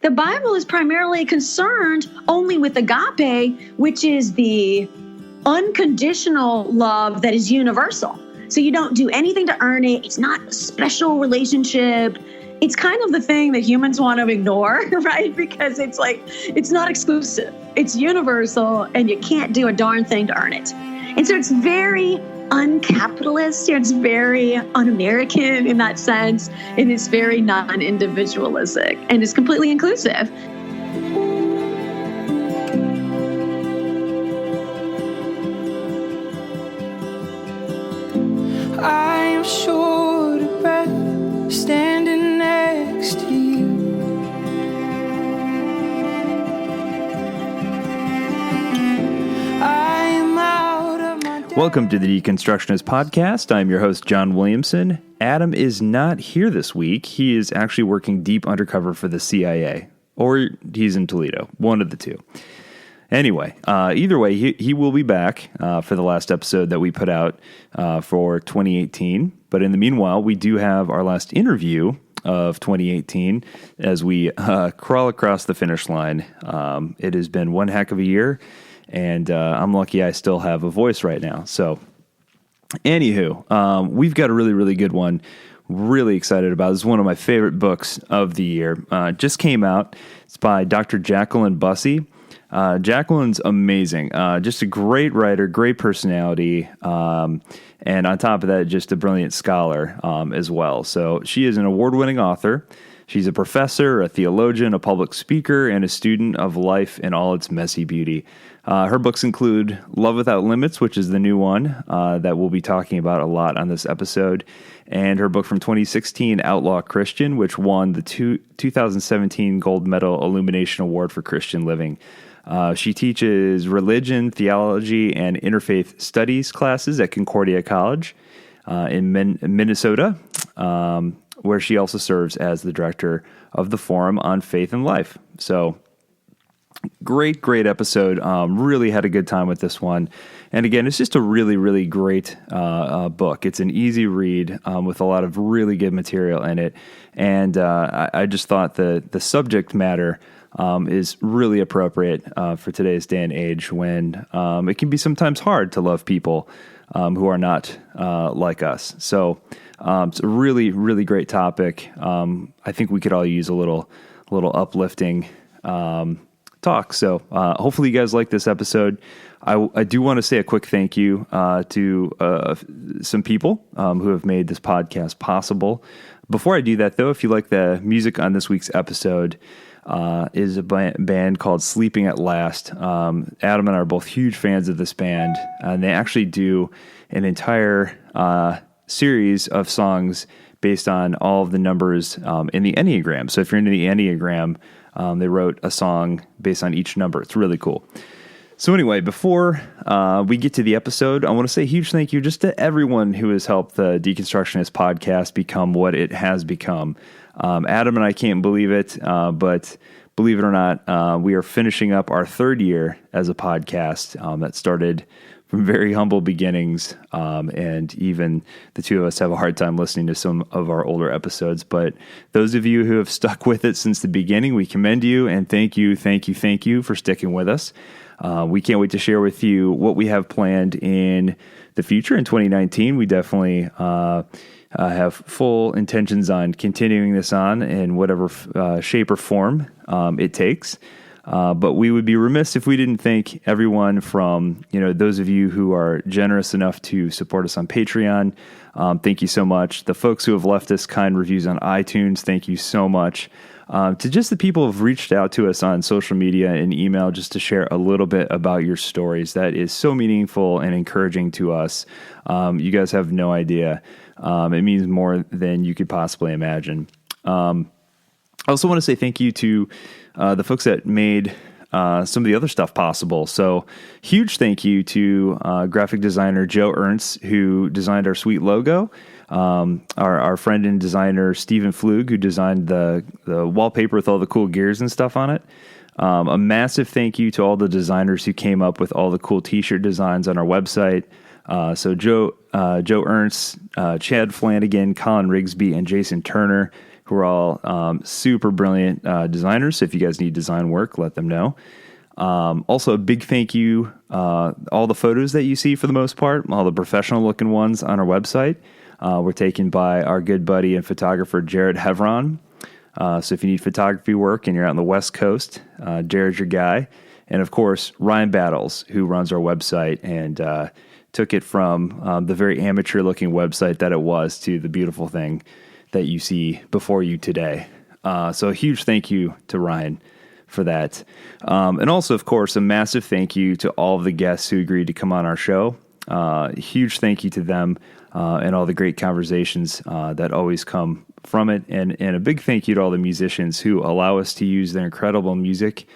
The Bible is primarily concerned only with agape, which is the unconditional love that is universal. So you don't do anything to earn it. It's not a special relationship. It's kind of the thing that humans want to ignore, right? Because it's like, it's not exclusive. It's universal, and you can't do a darn thing to earn it. And so it's very uncapitalist. It's very un-American in that sense. And it's very non-individualistic, and it's completely inclusive. I am short of breath, standing next to you. I am out of my depth. Welcome to the Deconstructionist Podcast. I'm your host, John Williamson. Adam is not here this week. He is actually working deep undercover for the CIA, or he's in Toledo, one of the two. Anyway, either way, he will be back for the last episode that we put out for 2018. But in the meanwhile, we do have our last interview of 2018 as we crawl across the finish line. It has been one heck of a year, and I'm lucky I still have a voice right now. So, anywho, we've got a really, really good one. Really excited about. This is one of my favorite books of the year. Just came out. It's by Dr. Jacqueline Bussie. Jacqueline's amazing. Just a great writer, great personality, and on top of that, just a brilliant scholar as well. So she is an award-winning author. She's a professor, a theologian, a public speaker, and a student of life in all its messy beauty. Her books include Love Without Limits, which is the new one that we'll be talking about a lot on this episode, and her book from 2016, Outlaw Christian, which won the 2017 Gold Medal Illumination Award for Christian Living. She teaches religion, theology, and interfaith studies classes at Concordia College in Minnesota, where she also serves as the director of the Forum on Faith and Life. So, great episode. Really had a good time with this one. And again, it's just a really, really great book. It's an easy read with a lot of really good material in it. And I just thought the subject matter is really appropriate for today's day and age when it can be sometimes hard to love people who are not like us. So it's a really, really great topic. I think we could all use a little uplifting talk. So hopefully you guys like this episode. I do want to say a quick thank you to some people who have made this podcast possible. Before I do that, though, if you like the music on this week's episode, is a band called Sleeping at Last. Adam and I are both huge fans of this band, and they actually do an entire series of songs based on all of the numbers in the Enneagram. So if you're into the Enneagram, they wrote a song based on each number. It's really cool. So anyway, before we get to the episode, I want to say a huge thank you just to everyone who has helped the Deconstructionist Podcast become what it has become. Adam and I can't believe it, but believe it or not, we are finishing up our third year as a podcast that started from very humble beginnings, and even the two of us have a hard time listening to some of our older episodes. But those of you who have stuck with it since the beginning, we commend you, and thank you for sticking with us. We can't wait to share with you what we have planned in the future in 2019. We definitely have full intentions on continuing this on in whatever shape or form it takes. But we would be remiss if we didn't thank everyone from, those of you who are generous enough to support us on Patreon. Thank you so much. The folks who have left us kind reviews on iTunes, thank you so much. To just the people who have reached out to us on social media and email just to share a little bit about your stories. That is so meaningful and encouraging to us. You guys have no idea. It means more than you could possibly imagine. I also want to say thank you to the folks that made some of the other stuff possible. So huge thank you to graphic designer Joe Ernst, who designed our sweet logo. Our friend and designer Stephen Flug, who designed the wallpaper with all the cool gears and stuff on it. A massive thank you to all the designers who came up with all the cool t-shirt designs on our website. So Joe Ernst, Chad Flanagan, Colin Rigsby, and Jason Turner, who are all super brilliant designers. So if you guys need design work, let them know. Also, a big thank you. All the photos that you see, for the most part, all the professional looking ones on our website, were taken by our good buddy and photographer, Jared Hevron. So if you need photography work and you're out on the West Coast, Jared's your guy. And of course, Ryan Battles, who runs our website and took it from the very amateur looking website that it was to the beautiful thing that you see before you today. So a huge thank you to Ryan for that. And also, of course, a massive thank you to all of the guests who agreed to come on our show. Huge thank you to them and all the great conversations that always come from it. And a big thank you to all the musicians who allow us to use their incredible music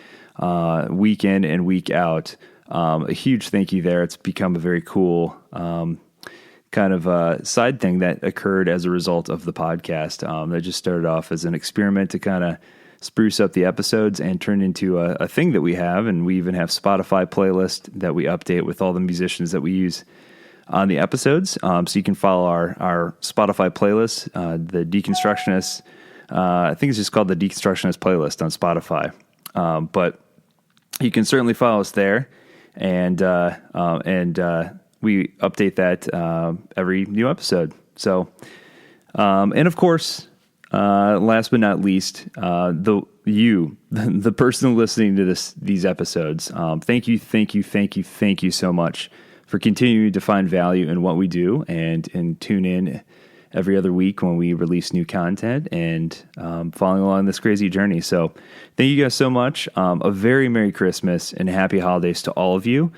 week in and week out. A huge thank you there. It's become a very cool kind of side thing that occurred as a result of the podcast that just started off as an experiment to kind of spruce up the episodes and turn into a thing that we have. And we even have Spotify playlist that we update with all the musicians that we use on the episodes. So you can follow our Spotify playlist, the Deconstructionists. I think it's just called the Deconstructionist playlist on Spotify. But you can certainly follow us there. And we update that every new episode. So, and of course, last but not least, the person listening to these episodes, thank you so much for continuing to find value in what we do and tune in every other week when we release new content and following along this crazy journey. So thank you guys so much. A very Merry Christmas and Happy Holidays to all of you.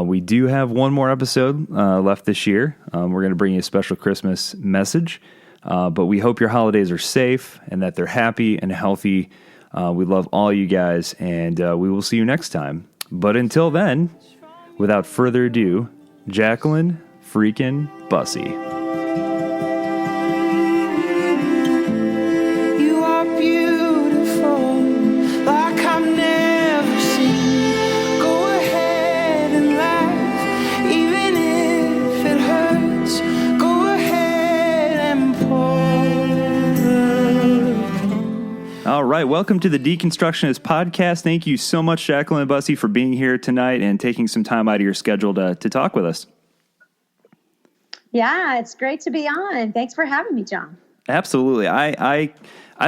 We do have one more episode left this year. We're going to bring you a special Christmas message. But we hope your holidays are safe and that they're happy and healthy. We love all you guys, and we will see you next time. But until then, without further ado, Jacqueline freaking Bussie. You are beautiful, like I've never seen. Go ahead and laugh, even if it hurts. Go ahead and pour. All right, welcome to the Deconstructionist podcast. Thank you so much, Jacqueline and Bussie, for being here tonight and taking some time out of your schedule to talk with us. Yeah, it's great to be on. Thanks for having me, John. Absolutely. I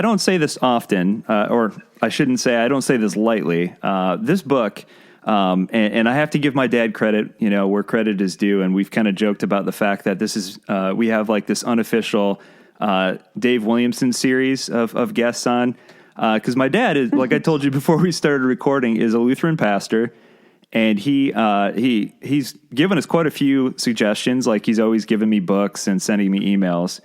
don't say this often, or I shouldn't say I don't say this lightly. This book, and I have to give my dad credit, where credit is due. And we've kind of joked about the fact that this is, we have like this unofficial Dave Williamson series of guests on. Because my dad is, like I told you before we started recording, is a Lutheran pastor. And he's given us quite a few suggestions. Like he's always given me books and sending me emails.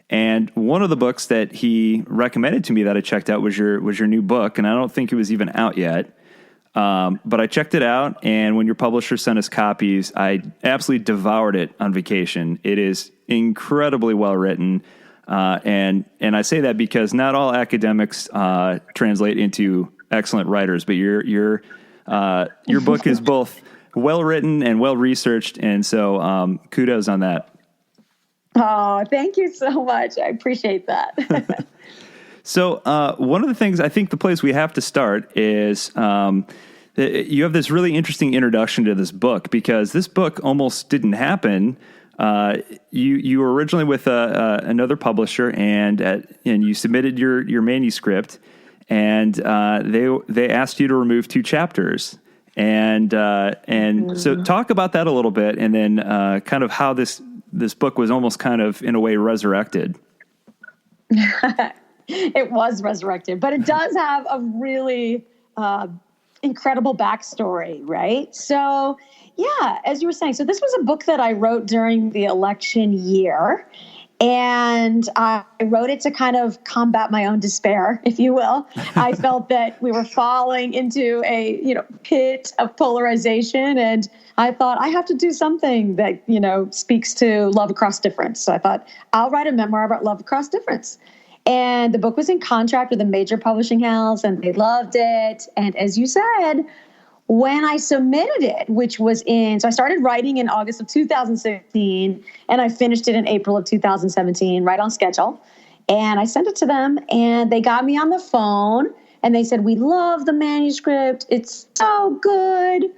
And one of the books that he recommended to me that I checked out was your new book. And I don't think it was even out yet. But I checked it out. And when your publisher sent us copies, I absolutely devoured it on vacation. It is incredibly well written. And I say that because not all academics translate into excellent writers, but your book is both well written and well researched, and so kudos on that. Oh, thank you so much. I appreciate that. So one of the things, I think the place we have to start is you have this really interesting introduction to this book, because this book almost didn't happen. You were originally with another publisher, and you submitted your manuscript. And they asked you to remove 2 chapters, and so talk about that a little bit, and then kind of how this book was almost kind of in a way resurrected. It was resurrected, but it does have a really incredible backstory, right? So, yeah, as you were saying, so this was a book that I wrote during the election year. And I wrote it to kind of combat my own despair, if you will. I felt that we were falling into a, pit of polarization. And I thought I have to do something that, speaks to love across difference. So I thought I'll write a memoir about love across difference. And the book was in contract with a major publishing house, and they loved it. And as you said, when I submitted it, so I started writing in August of 2016, and I finished it in April of 2017, right on schedule. And I sent it to them, and they got me on the phone, and they said, "We love the manuscript. It's so good.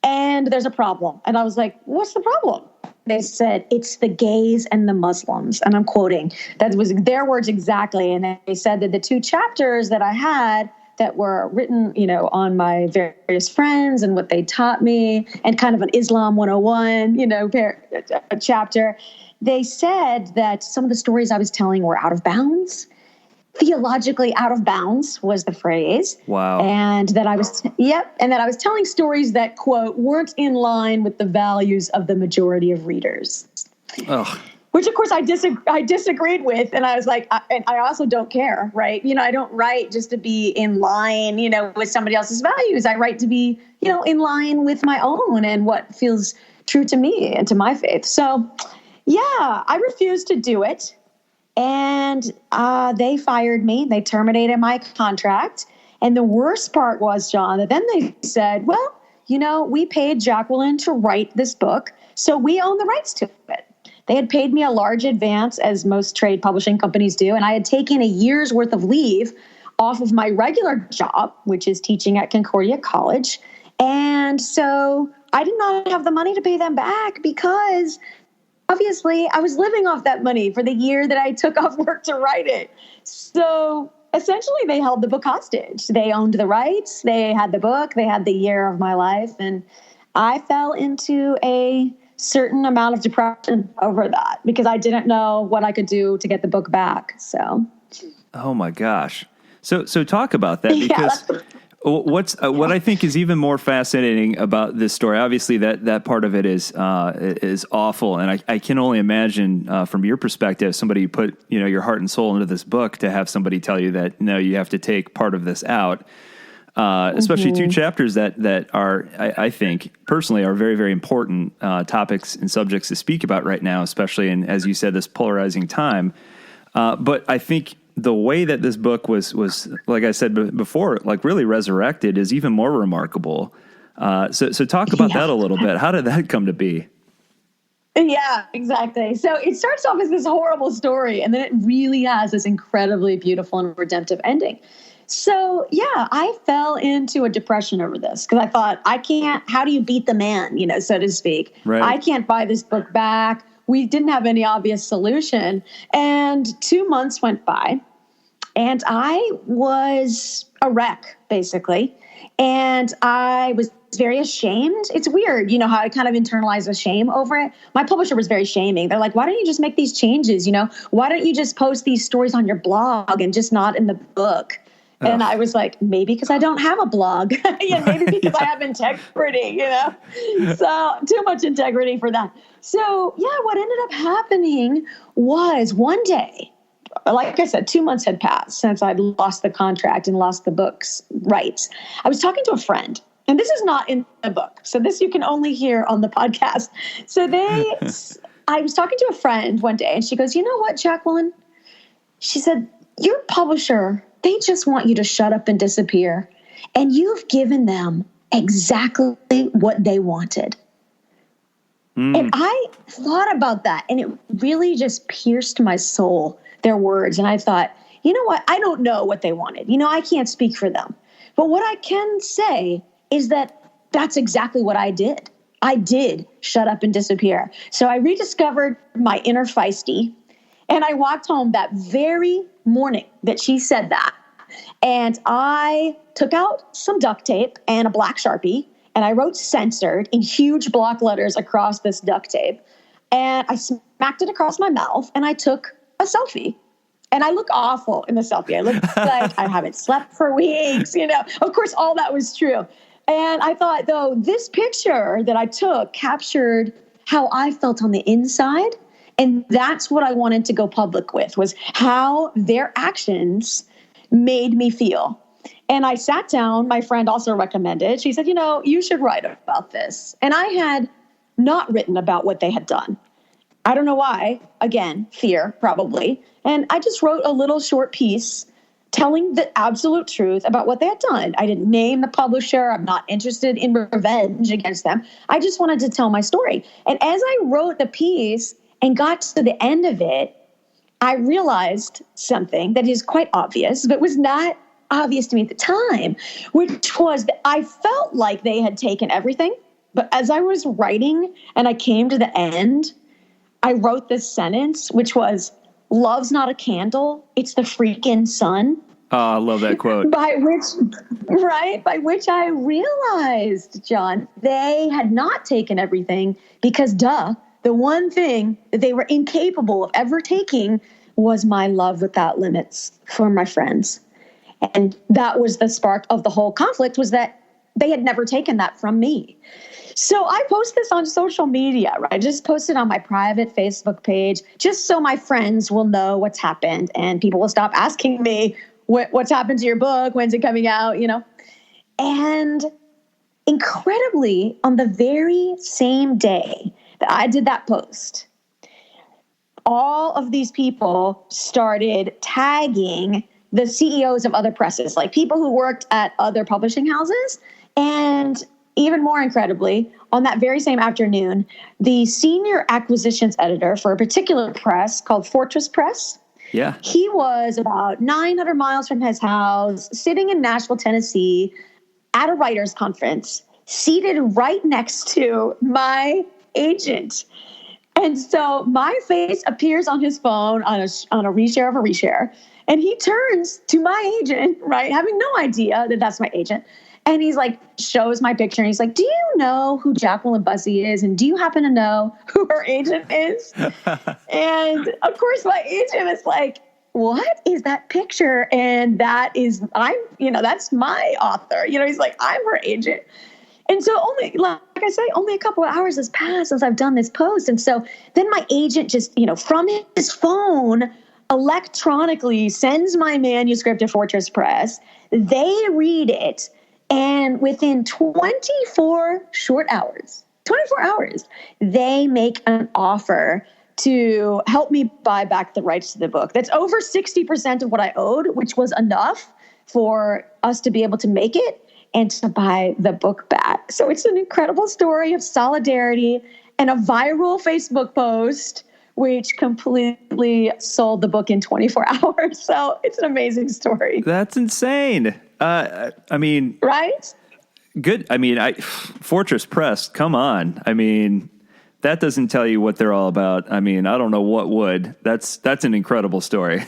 And there's a problem." And I was like, "What's the problem?" They said, "It's the gays and the Muslims." And I'm quoting. That was their words exactly. And they said that the 2 chapters that I had that were written, on my various friends and what they taught me, and kind of an Islam 101, a chapter, they said that some of the stories I was telling were out of bounds. Theologically out of bounds was the phrase. Wow. And that I was telling stories that, quote, weren't in line with the values of the majority of readers. Ugh. Which, of course, I disagreed with. And I was like, and I also don't care, right? I don't write just to be in line, with somebody else's values. I write to be, in line with my own and what feels true to me and to my faith. So, yeah, I refused to do it. And they fired me. They terminated my contract. And the worst part was, John, that then they said, "Well, we paid Jacqueline to write this book, so we own the rights to it." They had paid me a large advance, as most trade publishing companies do, and I had taken a year's worth of leave off of my regular job, which is teaching at Concordia College. And so I did not have the money to pay them back because obviously I was living off that money for the year that I took off work to write it. So essentially they held the book hostage. They owned the rights. They had the book. They had the year of my life. And I fell into a certain amount of depression over that because I didn't know what I could do to get the book back. So. Oh my gosh. So talk about that because what I think is even more fascinating about this story, obviously that part of it is awful. And I can only imagine from your perspective, somebody put, your heart and soul into this book to have somebody tell you that, no, you have to take part of this out. Especially 2 chapters that are, I think, personally, are very, very important topics and subjects to speak about right now, especially in, as you said, this polarizing time. But I think the way that this book was, like I said before, like really resurrected is even more remarkable. So talk about that a little bit. How did that come to be? Yeah, exactly. So it starts off as this horrible story, and then it really has this incredibly beautiful and redemptive ending. So, yeah, I fell into a depression over this because I thought, how do you beat the man, so to speak? Right. I can't buy this book back. We didn't have any obvious solution. And 2 months went by, and I was a wreck, basically. And I was very ashamed. It's weird, how I kind of internalized the shame over it. My publisher was very shaming. They're like, "Why don't you just make these changes? Why don't you just post these stories on your blog and just not in the book?" And I was like, maybe because I don't have a blog. Maybe because I have integrity, So too much integrity for that. So, yeah, what ended up happening was one day, like I said, 2 months had passed since I'd lost the contract and lost the book's rights. I was talking to a friend, and this is not in the book. So this you can only hear on the podcast. So I was talking to a friend one day, and she goes, "You know what, Jacqueline?" She said, "Your publisher, they just want you to shut up and disappear. And you've given them exactly what they wanted." And I thought about that, and it really just pierced my soul, their words. And I thought, you know what? I don't know what they wanted. I can't speak for them. But what I can say is that that's exactly what I did. I did shut up and disappear. So I rediscovered my inner feisty, and I walked home that very morning that she said that. And I took out some duct tape and a black Sharpie, and I wrote "censored" in huge block letters across this duct tape. And I smacked it across my mouth, and I took a selfie. And I look awful in the selfie. I look like I haven't slept for weeks, Of course, all that was true. And I thought, though, this picture that I took captured how I felt on the inside. And that's what I wanted to go public with, was how their actions made me feel. And I sat down. My friend also recommended. She said, you should write about this. And I had not written about what they had done. I don't know why. Again, fear, probably. And I just wrote a little short piece telling the absolute truth about what they had done. I didn't name the publisher. I'm not interested in revenge against them. I just wanted to tell my story. And as I wrote the piece and got to the end of it, I realized something that is quite obvious, but was not obvious to me at the time, which was that I felt like they had taken everything. But as I was writing and I came to the end, I wrote this sentence, which was, love's not a candle, it's the freaking sun. Oh, I love that quote. By which I realized, John, they had not taken everything because, the one thing that they were incapable of ever taking was my love without limits for my friends. And that was the spark of the whole conflict, was that they had never taken that from me. So I post this on social media, right? I just posted on my private Facebook page, just so my friends will know what's happened and people will stop asking me, what's happened to your book? When's it coming out? And incredibly, on the very same day that I did that post, all of these people started tagging the CEOs of other presses, like people who worked at other publishing houses. And even more incredibly, on that very same afternoon, the senior acquisitions editor for a particular press called Fortress Press, he was about 900 miles from his house, sitting in Nashville, Tennessee, at a writers' conference, seated right next to my agent. And so my face appears on his phone on a reshare of a reshare. And he turns to my agent, right, having no idea that that's my agent. And he's like, shows my picture. And he's like, do you know who Jacqueline Bussie is? And do you happen to know who her agent is? And of course, my agent is like, what is that picture? And that's my author. He's like, I'm her agent. And so only, like I say, only a couple of hours has passed since I've done this post. And so then my agent just, from his phone, electronically sends my manuscript to Fortress Press. They read it. And within 24 hours, they make an offer to help me buy back the rights to the book. That's over 60% of what I owed, which was enough for us to be able to make it and to buy the book back. So it's an incredible story of solidarity and a viral Facebook post, which completely sold the book in 24 hours. So it's an amazing story. That's insane. Right? Good. Fortress Press, come on. That doesn't tell you what they're all about. I don't know what would. That's an incredible story.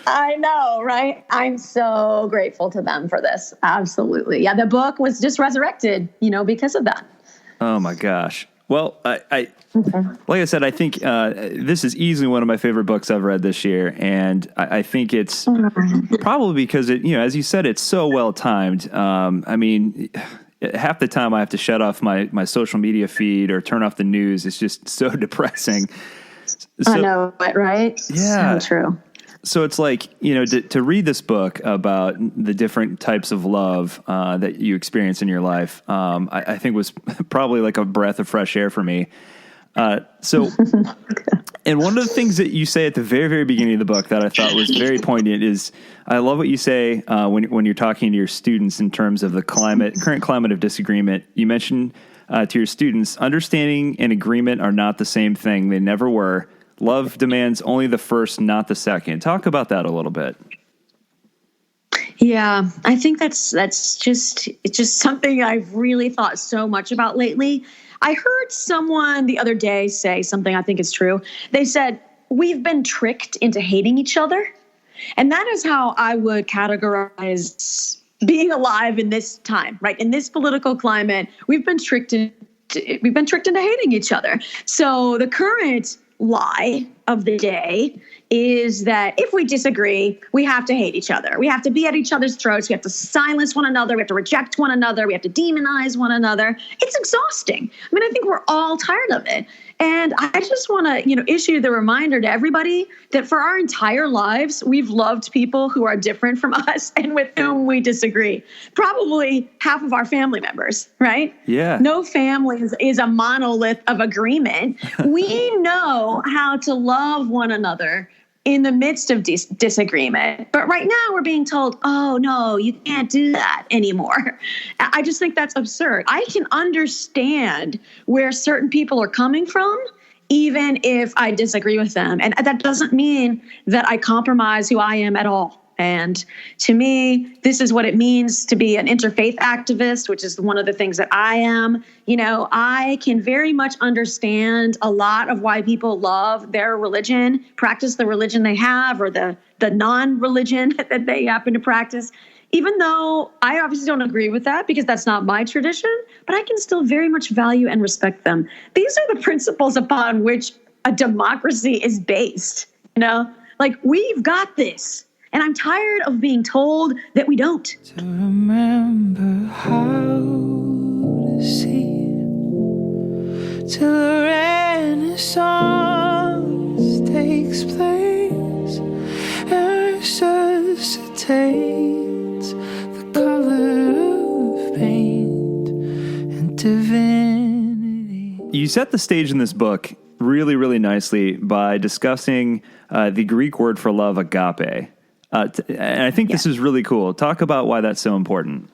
I know, right? I'm so grateful to them for this. Absolutely. Yeah, the book was just resurrected, because of that. Oh my gosh. Well, like I said, I think this is easily one of my favorite books I've read this year, and I think it's probably because it, as you said, it's so well timed. Half the time I have to shut off my social media feed or turn off the news. It's just so depressing. I know it, right? Yeah, so true. So it's like, to read this book about the different types of love that you experience in your life, I think was probably like a breath of fresh air for me. And one of the things that you say at the very, very beginning of the book that I thought was very poignant is, I love what you say when you're talking to your students in terms of the current climate of disagreement. You mentioned to your students, understanding and agreement are not the same thing. They never were. Love demands only the first, not the second. Talk about that a little bit. Yeah, I think it's just something I've really thought so much about lately. I heard someone the other day say something I think is true. They said, we've been tricked into hating each other. And that is how I would categorize being alive in this time, right? In this political climate, we've been tricked into hating each other. So the current lie of the day is that if we disagree, we have to hate each other. We have to be at each other's throats. We have to silence one another. We have to reject one another. We have to demonize one another. It's exhausting. I think we're all tired of it. And I just want to, issue the reminder to everybody that for our entire lives, we've loved people who are different from us and with whom we disagree. Probably half of our family members, right? Yeah. No family is a monolith of agreement. We know how to love one another in the midst of disagreement. But right now we're being told, oh, no, you can't do that anymore. I just think that's absurd. I can understand where certain people are coming from even if I disagree with them. And that doesn't mean that I compromise who I am at all. And to me, this is what it means to be an interfaith activist, which is one of the things that I am. You know, I can very much understand a lot of why people love their religion, practice the religion they have, or the non-religion that they happen to practice, even though I obviously don't agree with that because that's not my tradition, but I can still very much value and respect them. These are the principles upon which a democracy is based, you know? Like, we've got this. And I'm tired of being told that we don't. To remember how to see till the Renaissance takes place and resuscitates the color of paint and divinity. You set the stage in this book really, really nicely by discussing the Greek word for love, agape. And I think this is really cool. Talk about why that's so important.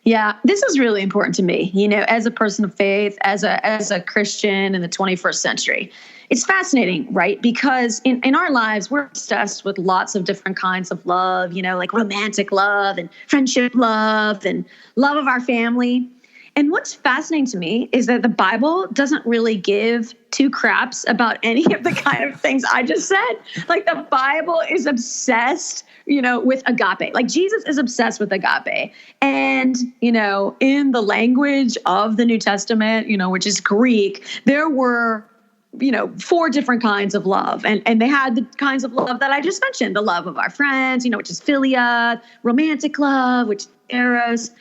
Yeah, this is really important to me, you know, as a person of faith, as a Christian in the 21st century. It's fascinating, right? Because in our lives, we're obsessed with lots of different kinds of love, you know, like romantic love and friendship love and love of our family. And what's fascinating to me is that the Bible doesn't really give two craps about any of the kind of things I just said. Like, the Bible is obsessed, you know, with agape. Like, Jesus is obsessed with agape. And, you know, in the language of the New Testament, you know, which is Greek, there were, you know, 4 different kinds of love. And they had the kinds of love that I just mentioned, the love of our friends, you know, which is philia, romantic love, which is eros.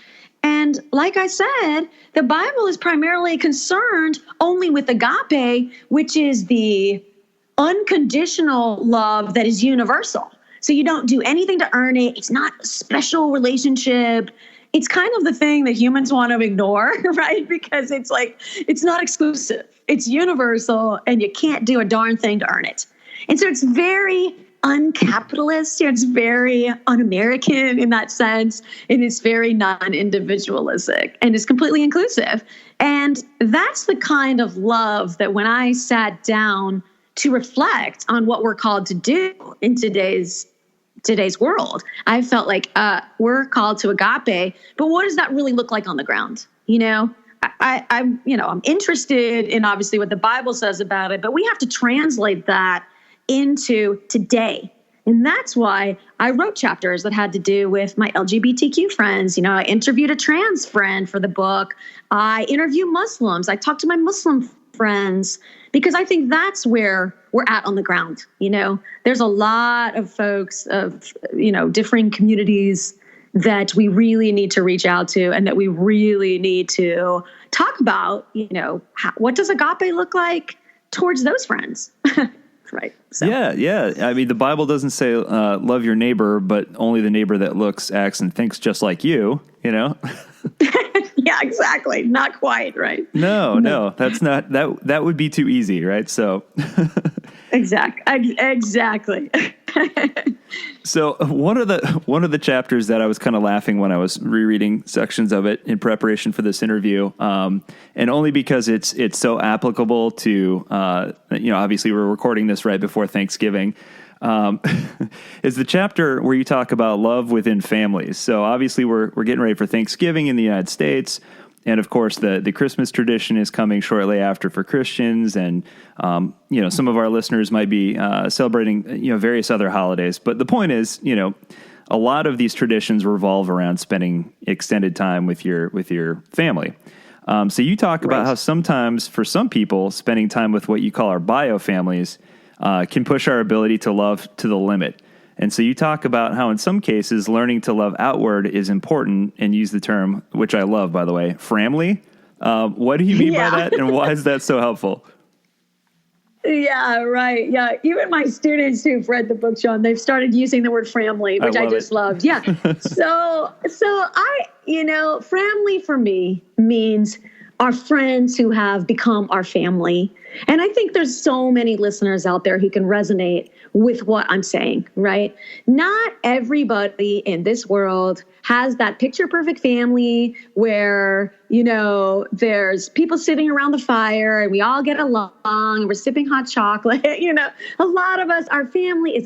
And like I said, the Bible is primarily concerned only with agape, which is the unconditional love that is universal. So you don't do anything to earn it. It's not a special relationship. It's kind of the thing that humans want to ignore, right? Because it's like, it's not exclusive. It's universal, and you can't do a darn thing to earn it. And so it's very uncapitalist. It's very un-American in that sense. And it's very non-individualistic, and it's completely inclusive. And that's the kind of love that when I sat down to reflect on what we're called to do in today's world, I felt like we're called to agape, but what does that really look like on the ground? You know, I'm interested in obviously what the Bible says about it, but we have to translate that into today. And that's why I wrote chapters that had to do with my LGBTQ friends. You know, I interviewed a trans friend for the book. I interview Muslims. I talk to my Muslim friends because I think that's where we're at on the ground. You know, there's a lot of folks of, you know, differing communities that we really need to reach out to, and that we really need to talk about, you know, what does agape look like towards those friends? Right. So. Yeah. I mean, the Bible doesn't say love your neighbor, but only the neighbor that looks, acts, and thinks just like you, you know? Yeah, exactly. Not quite, right? No, that's not, that would be too easy, right? So. Exactly. So one of the chapters that I was kind of laughing when I was rereading sections of it in preparation for this interview, and only because it's so applicable to, you know, obviously we're recording this right before Thanksgiving, is the chapter where you talk about love within families. So obviously we're getting ready for Thanksgiving in the United States. And of course, the Christmas tradition is coming shortly after for Christians, and you know, some of our listeners might be celebrating, you know, various other holidays. But the point is, you know, a lot of these traditions revolve around spending extended time with your family. So you talk about how sometimes for some people, spending time with what you call our bio families can push our ability to love to the limit. And so you talk about how in some cases learning to love outward is important, and use the term, which I love, by the way, framly. What do you mean by that, and why is that so helpful? Yeah, right. Yeah. Even my students who've read the book, Sean, they've started using the word framly, which I just loved. Yeah. So I, you know, framly for me means our friends who have become our family. And I think there's so many listeners out there who can resonate with what I'm saying, right? Not everybody in this world has that picture perfect family where, there's people sitting around the fire and we all get along and we're sipping hot chocolate. A lot of us, our family is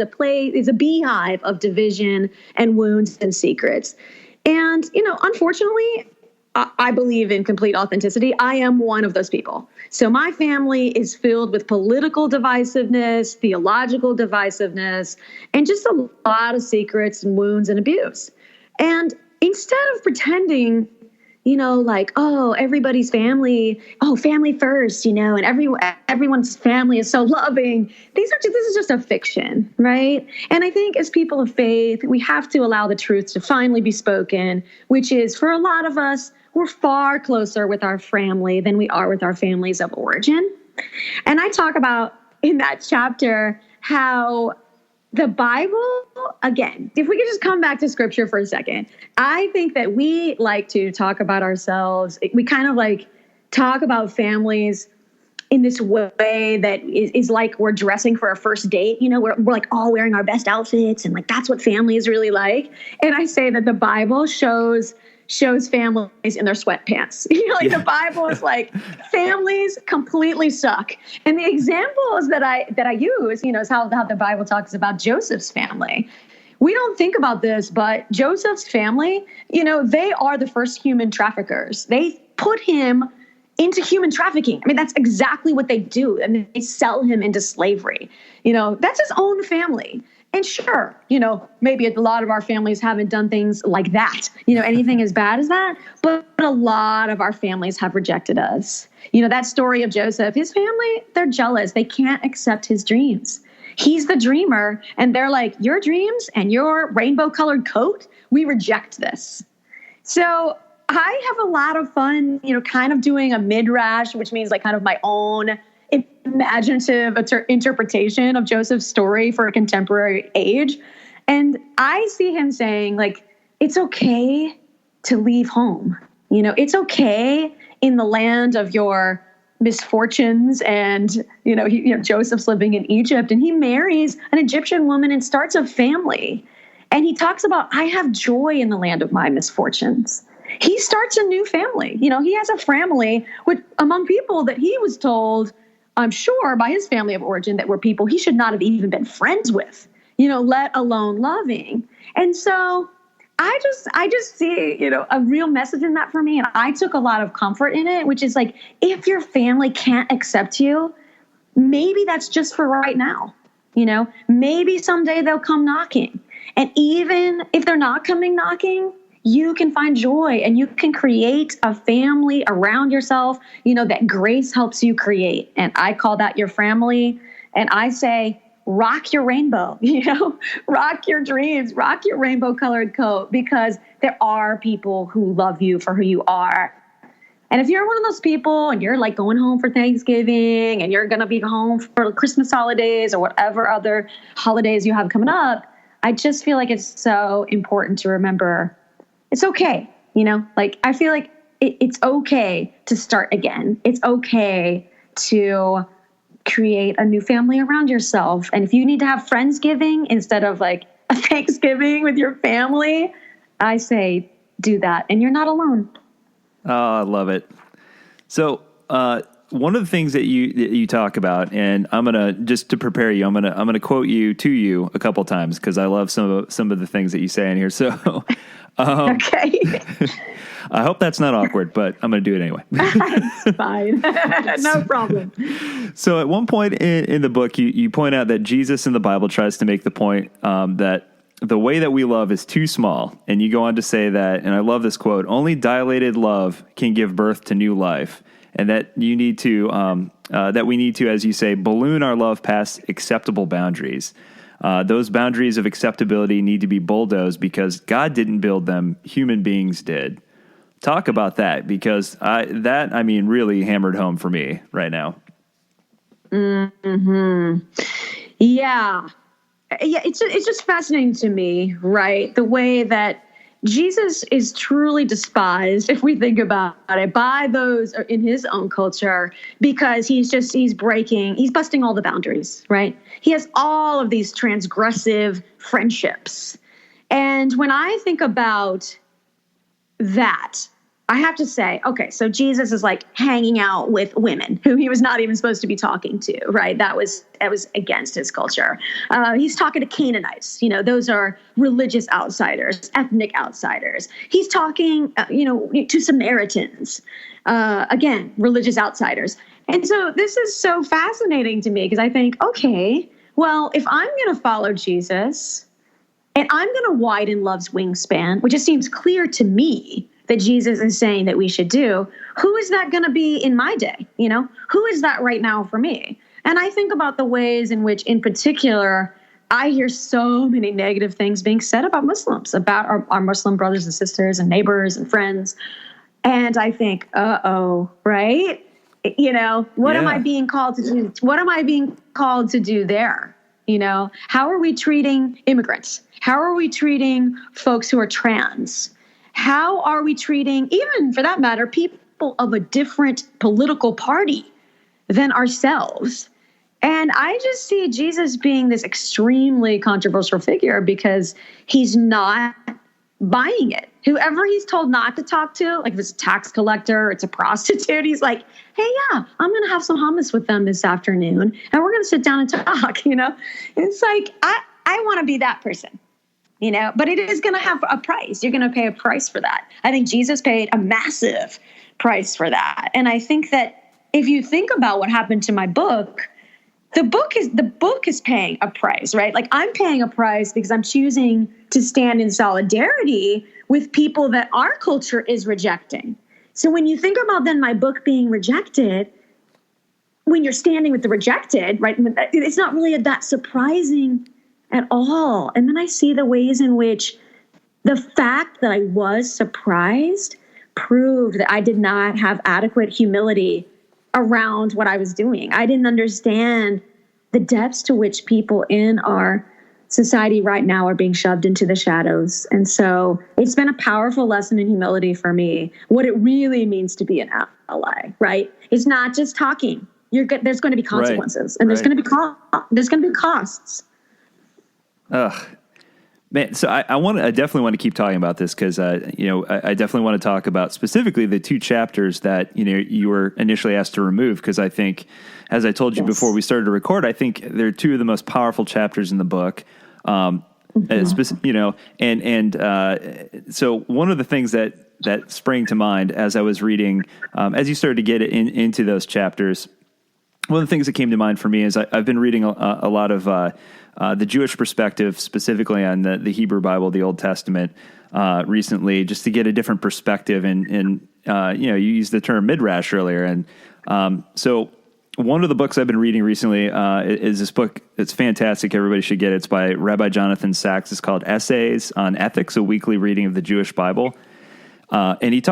a beehive of division and wounds and secrets. And, unfortunately, I believe in complete authenticity. I am one of those people. So my family is filled with political divisiveness, theological divisiveness, and just a lot of secrets and wounds and abuse. And instead of pretending, everybody's family, family first, and everyone's family is so loving. This is just a fiction, right? And I think as people of faith, we have to allow the truth to finally be spoken, which is for a lot of us, we're far closer with our family than we are with our families of origin. And I talk about in that chapter how the Bible, again, if we could just come back to scripture for a second, I think that we like to talk about ourselves. We kind of talk about families in this way that is like we're dressing for a first date. We're all wearing our best outfits and that's what family is really like. And I say that the Bible shows families in their sweatpants. The Bible is families completely suck. And the examples that I use, is how the Bible talks about Joseph's family. We don't think about this, but Joseph's family, they are the first human traffickers. They put him into human trafficking. I mean, that's exactly what they do. And they sell him into slavery. That's his own family. And sure, maybe a lot of our families haven't done things like that, anything as bad as that. But a lot of our families have rejected us. That story of Joseph, his family, they're jealous. They can't accept his dreams. He's the dreamer. And they're like, your dreams and your rainbow colored coat, we reject this. So I have a lot of fun, kind of doing a midrash, which means kind of my own imaginative interpretation of Joseph's story for a contemporary age. And I see him saying, it's okay to leave home. It's okay in the land of your misfortunes. And, Joseph's living in Egypt and he marries an Egyptian woman and starts a family. And he talks about, I have joy in the land of my misfortunes. He starts a new family. He has a family among people that he was told, I'm sure, by his family of origin, that were people he should not have even been friends with, let alone loving. And so I just see, a real message in that for me. And I took a lot of comfort in it, which is if your family can't accept you, maybe that's just for right now. Maybe someday they'll come knocking. And even if they're not coming knocking, you can find joy and you can create a family around yourself, that grace helps you create. And I call that your family. And I say, rock your rainbow, rock your dreams, rock your rainbow colored coat, because there are people who love you for who you are. And if you're one of those people and you're going home for Thanksgiving and you're going to be home for Christmas holidays or whatever other holidays you have coming up, I just feel like it's so important to remember it's okay. I feel like it's okay to start again. It's okay to create a new family around yourself. And if you need to have Friendsgiving instead of a Thanksgiving with your family, I say do that. And you're not alone. Oh, I love it. So, one of the things that you talk about, and I'm gonna, just to prepare you, I'm gonna quote you a couple times because I love some of the things that you say in here. So, okay. I hope that's not awkward, but I'm gonna do it anyway. It's fine, no problem. So, at one point in the book, you point out that Jesus in the Bible tries to make the point that the way that we love is too small, and you go on to say that, and I love this quote: "Only dilated love can give birth to new life." And that you need to, that we need to, as you say, balloon our love past acceptable boundaries. Those boundaries of acceptability need to be bulldozed because God didn't build them; human beings did. Talk about that, because really hammered home for me right now. Mm-hmm. Yeah. It's just fascinating to me, right? The way that Jesus is truly despised, if we think about it, by those in his own culture, because he's busting all the boundaries, right? He has all of these transgressive friendships. And when I think about that, I have to say, okay, so Jesus is like hanging out with women who he was not even supposed to be talking to, right? That was against his culture. He's talking to Canaanites. Those are religious outsiders, ethnic outsiders. He's talking, to Samaritans, again, religious outsiders. And so this is so fascinating to me because I think, okay, well, if I'm going to follow Jesus and I'm going to widen love's wingspan, which it seems clear to me that Jesus is saying that we should do, who is that going to be in my day? Who is that right now for me? And I think about the ways in which, in particular, I hear so many negative things being said about Muslims, about our Muslim brothers and sisters and neighbors and friends. And I think, right? What am I being called to do? What am I being called to do there? How are we treating immigrants? How are we treating folks who are trans? How are we treating, even for that matter, people of a different political party than ourselves? And I just see Jesus being this extremely controversial figure because he's not buying it. Whoever he's told not to talk to, like if it's a tax collector, it's a prostitute, he's like, hey, yeah, I'm going to have some hummus with them this afternoon and we're going to sit down and talk, It's like, I want to be that person. But it is going to have a price. You're going to pay a price for that. I think Jesus paid a massive price for that. And I think that if you think about what happened to my book, the book is paying a price, right? Like I'm paying a price because I'm choosing to stand in solidarity with people that our culture is rejecting. So when you think about then my book being rejected, when you're standing with the rejected, right? It's not really that surprising at all. And then I see the ways in which the fact that I was surprised proved that I did not have adequate humility around what I was doing. I didn't understand the depths to which people in our society right now are being shoved into the shadows. And so it's been a powerful lesson in humility for me, what it really means to be an ally, right? It's not just talking. There's going to be consequences, and there's going to be costs. Ugh, man. So I definitely want to keep talking about this because, I definitely want to talk about specifically the two chapters that, you were initially asked to remove. Because I think, as I told you before we started to record, I think they're two of the most powerful chapters in the book. So one of the things that sprang to mind as I was reading, as you started to get into those chapters, one of the things that came to mind for me is I've been reading a lot of the Jewish perspective, specifically on the Hebrew Bible, the Old Testament, recently, just to get a different perspective. And you used the term midrash earlier. And so one of the books I've been reading recently is this book. It's fantastic. Everybody should get it. It's by Rabbi Jonathan Sacks. It's called Essays on Ethics, a weekly reading of the Jewish Bible. And he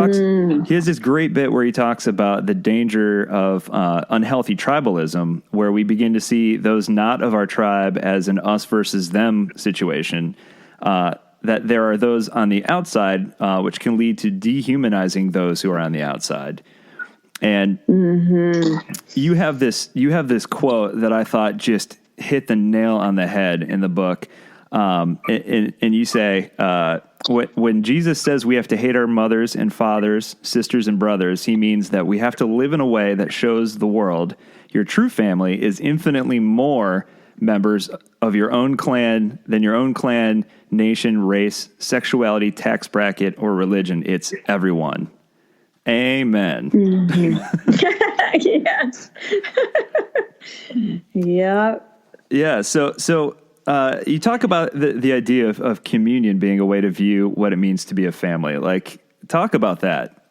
has this great bit where he talks about the danger of unhealthy tribalism, where we begin to see those not of our tribe as an us versus them situation, that there are those on the outside, which can lead to dehumanizing those who are on the outside. And you have this quote that I thought just hit the nail on the head in the book. And you say, when Jesus says we have to hate our mothers and fathers, sisters and brothers, he means that we have to live in a way that shows the world your true family is infinitely more members of your own clan than your own clan, nation, race, sexuality, tax bracket, or religion. It's everyone. Amen. Yes. Yeah. Yeah. So you talk about the idea of communion being a way to view what it means to be a family. Like, talk about that.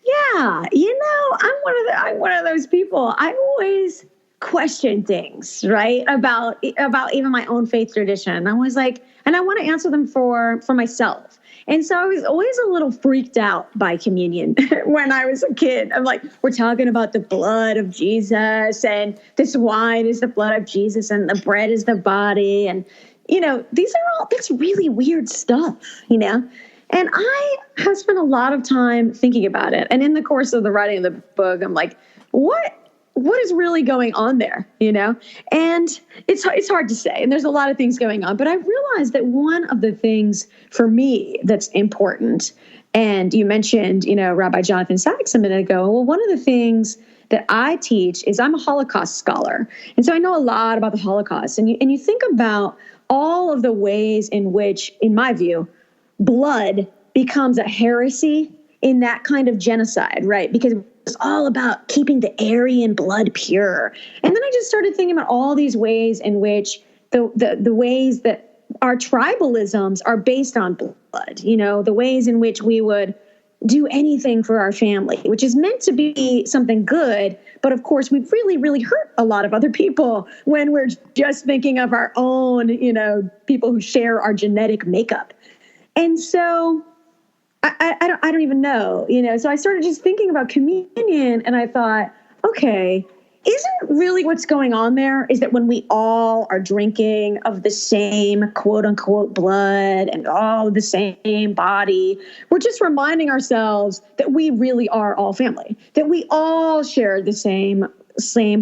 Yeah, I'm one of those people. I always question things, right? About even my own faith tradition. I was like, and I want to answer them for myself. And so I was always a little freaked out by communion when I was a kid. I'm like, we're talking about the blood of Jesus, and this wine is the blood of Jesus, and the bread is the body. And, that's really weird stuff, And I have spent a lot of time thinking about it. And in the course of the writing of the book, I'm like, what is really going on there, And it's hard to say. And there's a lot of things going on. But I realized that one of the things for me that's important, and you mentioned, Rabbi Jonathan Sacks a minute ago. Well, one of the things that I teach is I'm a Holocaust scholar. And so I know a lot about the Holocaust. And you think about all of the ways in which, in my view, blood becomes a heresy in that kind of genocide, right? Because it's all about keeping the Aryan blood pure. And then I just started thinking about all these ways in which the ways that our tribalisms are based on blood, the ways in which we would do anything for our family, which is meant to be something good. But of course, we really, really hurt a lot of other people when we're just thinking of our own, people who share our genetic makeup. And so I don't even know, so I started just thinking about communion, and I thought, okay, isn't really what's going on there is that when we all are drinking of the same quote unquote blood and all the same body, we're just reminding ourselves that we really are all family, that we all share the same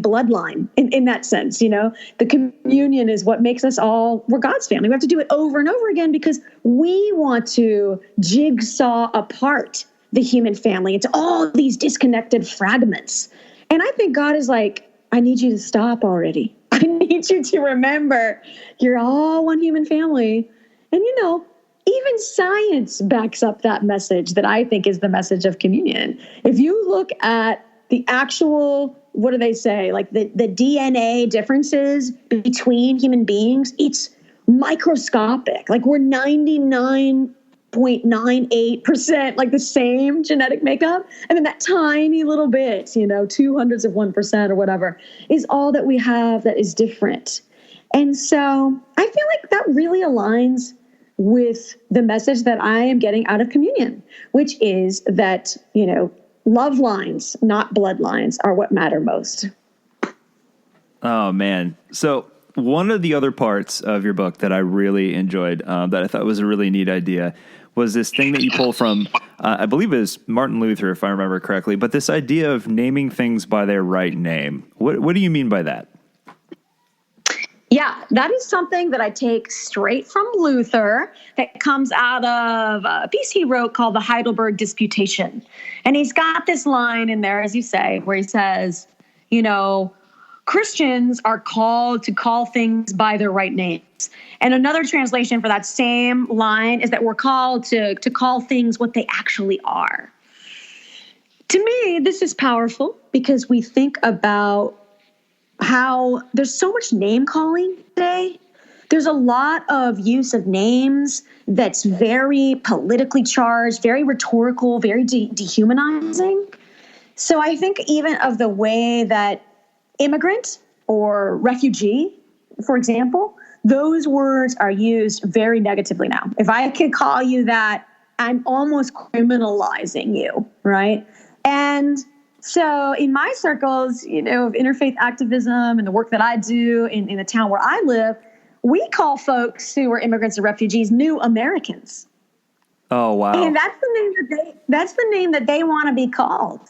bloodline in that sense. The communion is what makes us all, we're God's family. We have to do it over and over again because we want to jigsaw apart the human family into all these disconnected fragments. And I think God is like, I need you to stop already. I need you to remember you're all one human family. And even science backs up that message that I think is the message of communion. If you look at the actual, what do they say? Like the DNA differences between human beings, it's microscopic. Like we're 99.98% like the same genetic makeup. And then that tiny little bit, 0.02% or whatever is all that we have that is different. And so I feel like that really aligns with the message that I am getting out of communion, which is that, love lines, not bloodlines, are what matter most. Oh, man. So one of the other parts of your book that I really enjoyed, that I thought was a really neat idea, was this thing that you pull from, I believe it was Martin Luther, if I remember correctly, but this idea of naming things by their right name. What do you mean by that? Yeah, that is something that I take straight from Luther that comes out of a piece he wrote called the Heidelberg Disputation. And he's got this line in there, as you say, where he says, Christians are called to call things by their right names. And another translation for that same line is that we're called to call things what they actually are. To me, this is powerful because we think about how there's so much name calling today. There's a lot of use of names that's very politically charged, very rhetorical, very dehumanizing. So I think even of the way that immigrant or refugee, for example, those words are used very negatively now. If I could call you that, I'm almost criminalizing you, right? And so in my circles, of interfaith activism and the work that I do in the town where I live, we call folks who are immigrants or refugees new Americans. Oh, wow. And that's the name that they want to be called.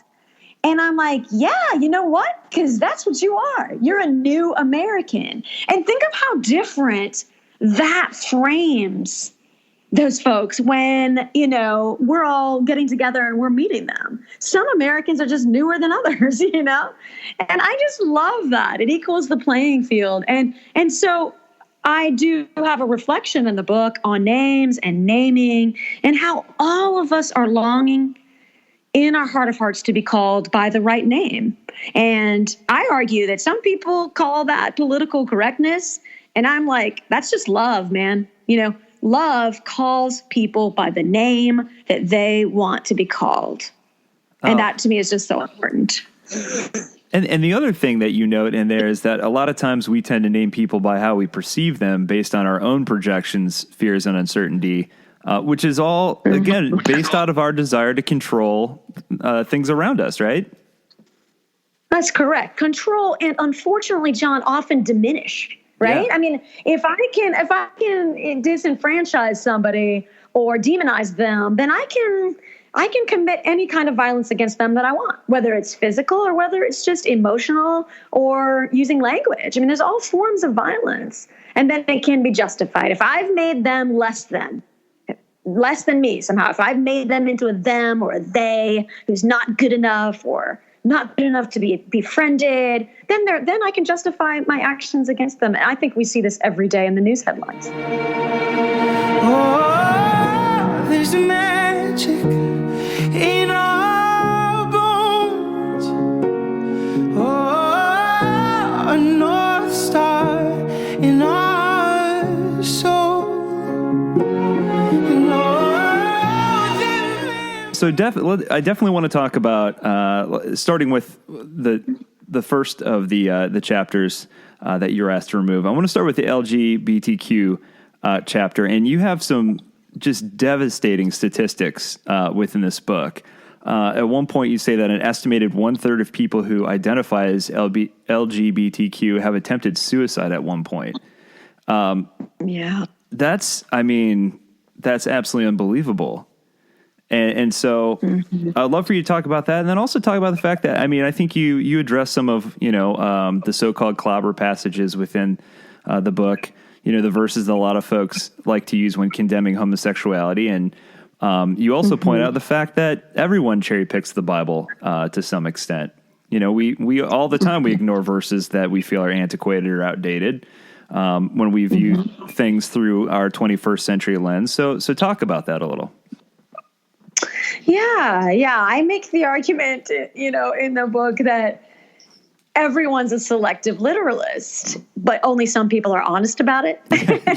And I'm like, yeah, you know what? Because that's what you are. You're a new American. And think of how different that frames those folks when, we're all getting together and we're meeting them. Some Americans are just newer than others, And I just love that. It equals the playing field. And so I do have a reflection in the book on names and naming and how all of us are longing in our heart of hearts to be called by the right name. And I argue that some people call that political correctness. And I'm like, that's just love, man. Love calls people by the name that they want to be called. And that to me is just so important. And the other thing that you note in there is that a lot of times we tend to name people by how we perceive them based on our own projections, fears, and uncertainty, which is all, again, based out of our desire to control things around us, right? That's correct. Control and, unfortunately, John, often diminish right? Yeah. I mean, if I can disenfranchise somebody or demonize them, then I can commit any kind of violence against them that I want, whether it's physical or whether it's just emotional or using language. I mean, there's all forms of violence, and then it can be justified. If I've made them less than me somehow, if I've made them into a them or a they who's not good enough or not good enough to be befriended, then I can justify my actions against them. And I think we see this every day in the news headlines. Oh, there's magic in our bones. Oh, a North Star in our soul. So I definitely want to talk about starting with the first of the chapters that you're asked to remove. I want to start with the LGBTQ chapter, and you have some just devastating statistics within this book. At one point, you say that an estimated 1/3 of people who identify as LGBTQ have attempted suicide at one point. Yeah, that's absolutely unbelievable. And so I'd love for you to talk about that, and then also talk about the fact that, I think you address some of, the so-called clobber passages within the book, the verses that a lot of folks like to use when condemning homosexuality. And you also point out the fact that everyone cherry picks the Bible to some extent. We all the time we ignore verses that we feel are antiquated or outdated when we view things through our 21st century lens. So talk about that a little. Yeah. I make the argument, in the book that everyone's a selective literalist, but only some people are honest about it.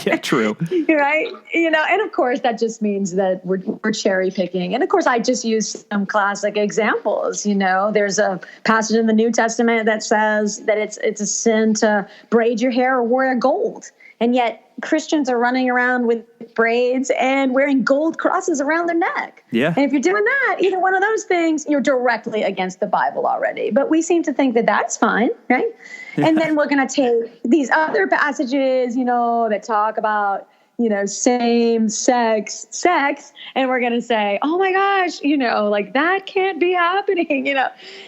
Yeah, true. Right? And of course that just means that we're cherry picking. And of course I just use some classic examples. There's a passage in the New Testament that says that it's a sin to braid your hair or wear gold. And yet Christians are running around with braids and wearing gold crosses around their neck. Yeah. And if you're doing that, either one of those things, you're directly against the Bible already. But we seem to think that that's fine, right? Yeah. And then we're going to take these other passages, that talk about, same sex, and we're going to say, oh my gosh, that can't be happening,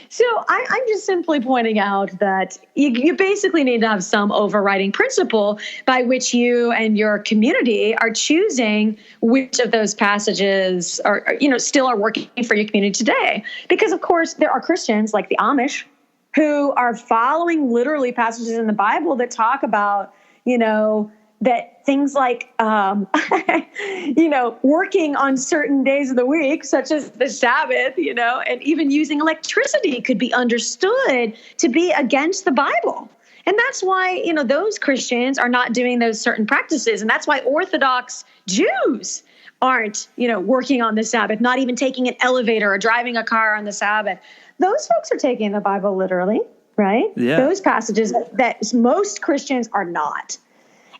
So I'm just simply pointing out that you basically need to have some overriding principle by which you and your community are choosing which of those passages are still are working for your community today. Because of course there are Christians like the Amish who are following literally passages in the Bible that talk about, that things like, working on certain days of the week, such as the Sabbath, and even using electricity could be understood to be against the Bible. And that's why, those Christians are not doing those certain practices. And that's why Orthodox Jews aren't, working on the Sabbath, not even taking an elevator or driving a car on the Sabbath. Those folks are taking the Bible literally, right? Yeah. Those passages that most Christians are not.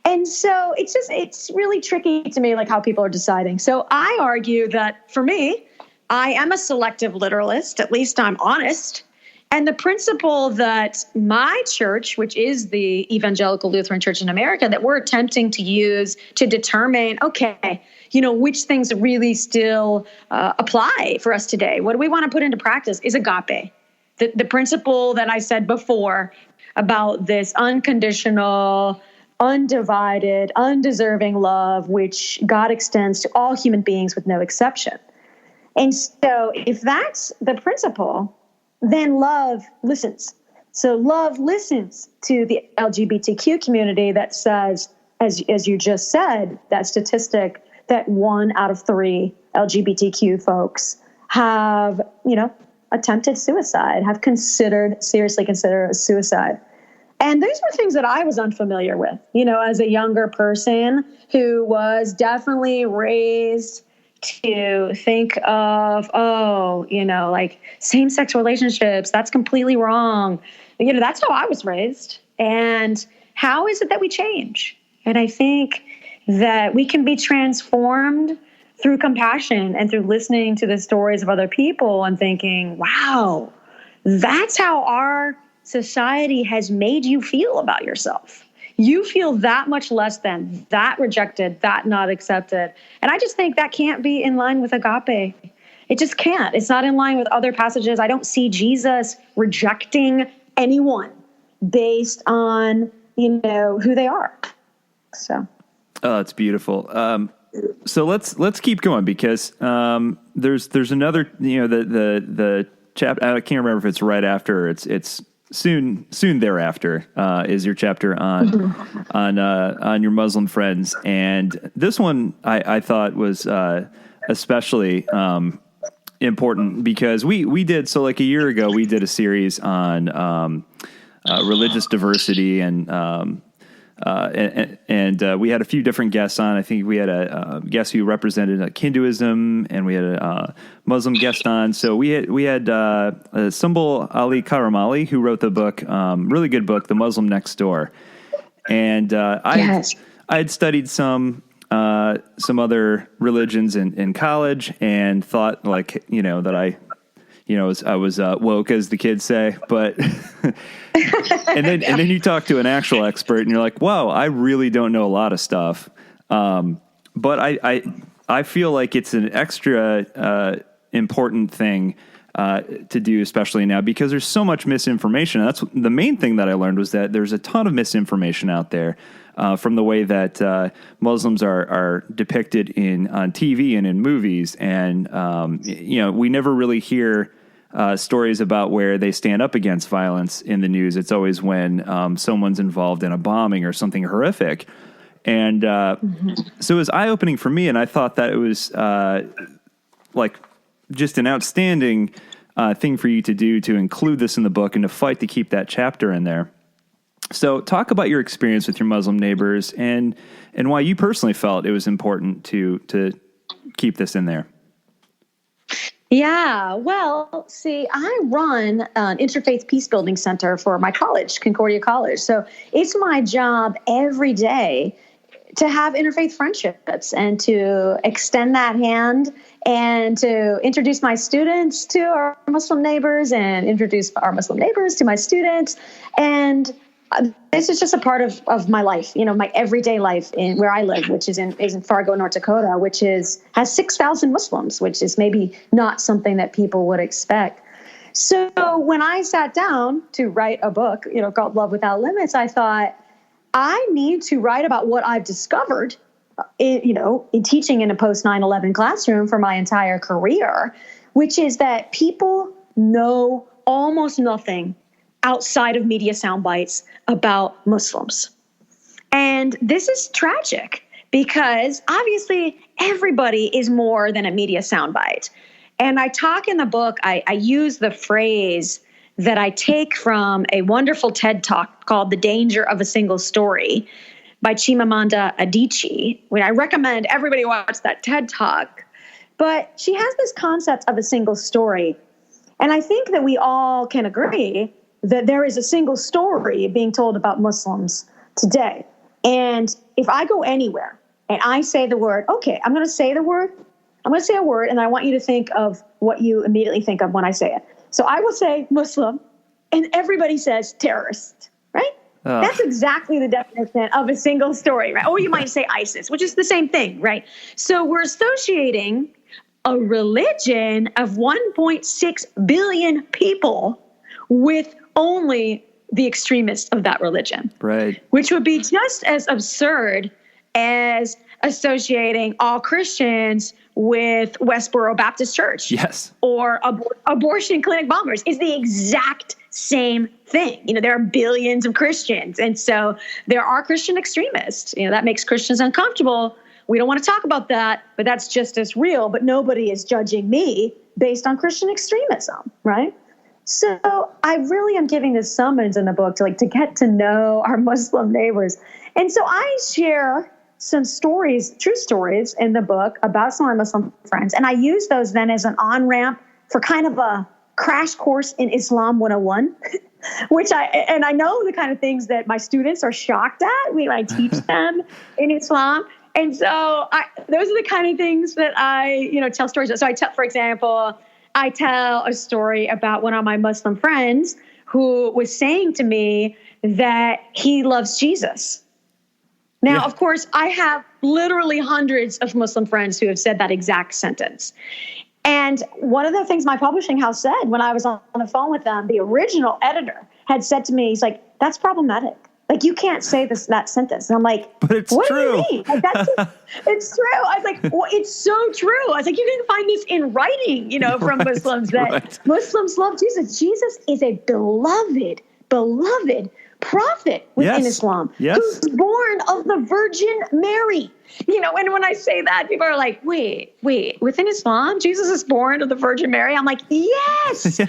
And so it's really tricky to me, like how people are deciding. So I argue that for me, I am a selective literalist, at least I'm honest. And the principle that my church, which is the Evangelical Lutheran Church in America, that we're attempting to use to determine, okay, which things really still apply for us today. What do we want to put into practice is agape. The principle that I said before about this unconditional, undivided, undeserving love, which God extends to all human beings with no exception. And so if that's the principle, then love listens. So love listens to the LGBTQ community that says, as you just said, that statistic that 1 out of 3 LGBTQ folks have, attempted suicide, have seriously considered suicide. And these were things that I was unfamiliar with, as a younger person who was definitely raised to think of, like same-sex relationships, that's completely wrong. That's how I was raised. And how is it that we change? And I think that we can be transformed through compassion and through listening to the stories of other people and thinking, wow, that's how our society has made you feel about yourself. you feel that much less than, that rejected, that not accepted. And I just think that can't be in line with agape. It just can't. It's not in line with other passages. I don't see Jesus rejecting anyone based on, who they are. So. Oh, it's beautiful. So let's keep going, because there's another, the chapter. I can't remember if it's right after or it's soon thereafter is your chapter on your Muslim friends, and this one I thought was especially important because we did, so like a year ago we did a series on religious diversity and we had a few different guests on. I think we had a guest who represented Hinduism, and we had a Muslim guest on. So we had Sumbul Ali Karamali, who wrote the book, really good book, The Muslim Next Door. And I had studied some other religions in college, and thought that I was woke, as the kids say, but and then you talk to an actual expert and you're like, wow, I really don't know a lot of stuff. But I feel like it's an extra important thing to do, especially now, because there's so much misinformation. And that's the main thing that I learned, was that there's a ton of misinformation out there. From the way that Muslims are depicted on TV and in movies, and we never really hear stories about where they stand up against violence in the news. It's always when someone's involved in a bombing or something horrific, and so it was eye-opening for me. And I thought that it was just an outstanding thing for you to do, to include this in the book and to fight to keep that chapter in there. So talk about your experience with your Muslim neighbors and why you personally felt it was important to keep this in there. Yeah, well, see, I run an interfaith peace building center for my college, Concordia College. So it's my job every day to have interfaith friendships and to extend that hand and to introduce my students to our Muslim neighbors and introduce our Muslim neighbors to my students. And this is just a part of my life, my everyday life in where I live, which is in Fargo, North Dakota, which has 6,000 Muslims, which is maybe not something that people would expect. So when I sat down to write a book, called Love Without Limits, I thought, I need to write about what I've discovered, in teaching in a post 9/11 classroom for my entire career, which is that people know almost nothing outside of media sound bites about Muslims. And this is tragic because obviously everybody is more than a media soundbite. And I talk in the book, I use the phrase that I take from a wonderful TED Talk called The Danger of a Single Story by Chimamanda Adichie. I recommend everybody watch that TED Talk. But she has this concept of a single story. And I think that we all can agree that there is a single story being told about Muslims today. And if I go anywhere and I say the word, okay, I'm going to say a word, and I want you to think of what you immediately think of when I say it. So I will say Muslim, and everybody says terrorist, right? That's exactly the definition of a single story, right? Or you might say ISIS, which is the same thing, right? So we're associating a religion of 1.6 billion people with only the extremists of that religion, right? Which would be just as absurd as associating all Christians with Westboro Baptist Church, yes, or abortion clinic bombers. Is the exact same thing. There are billions of Christians, and so there are Christian extremists. That makes Christians uncomfortable. We don't want to talk about that, but that's just as real. But nobody is judging me based on Christian extremism, right? So I really am giving this summons in the book to get to know our Muslim neighbors. And so I share some stories, true stories in the book about some of my Muslim friends. And I use those then as an on-ramp for kind of a crash course in Islam 101, which I know the kind of things that my students are shocked at when I teach them in Islam. And so those are the kind of things that I, tell stories. So for example, I tell a story about one of my Muslim friends who was saying to me that he loves Jesus. Now, of course, I have literally hundreds of Muslim friends who have said that exact sentence. And one of the things my publishing house said when I was on the phone with them, the original editor had said to me, he's like, that's problematic. Like, you can't say that sentence. And I'm like, but it's what true. do you mean? Like, it's true. I was like, well, it's so true. I was like, you can find this in writing, from Muslims, that Muslims love Jesus. Jesus is a beloved prophet within Islam, who's born of the Virgin Mary. And when I say that, people are like, wait, within Islam, Jesus is born of the Virgin Mary? I'm like, yes, in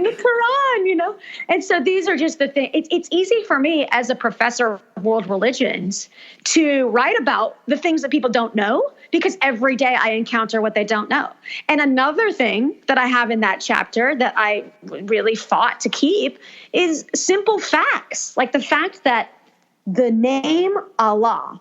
the Quran, And so these are just the things. It's easy for me as a professor of world religions to write about the things that people don't know, because every day I encounter what they don't know. And another thing that I have in that chapter that I really fought to keep is simple facts, like the fact that the name Allah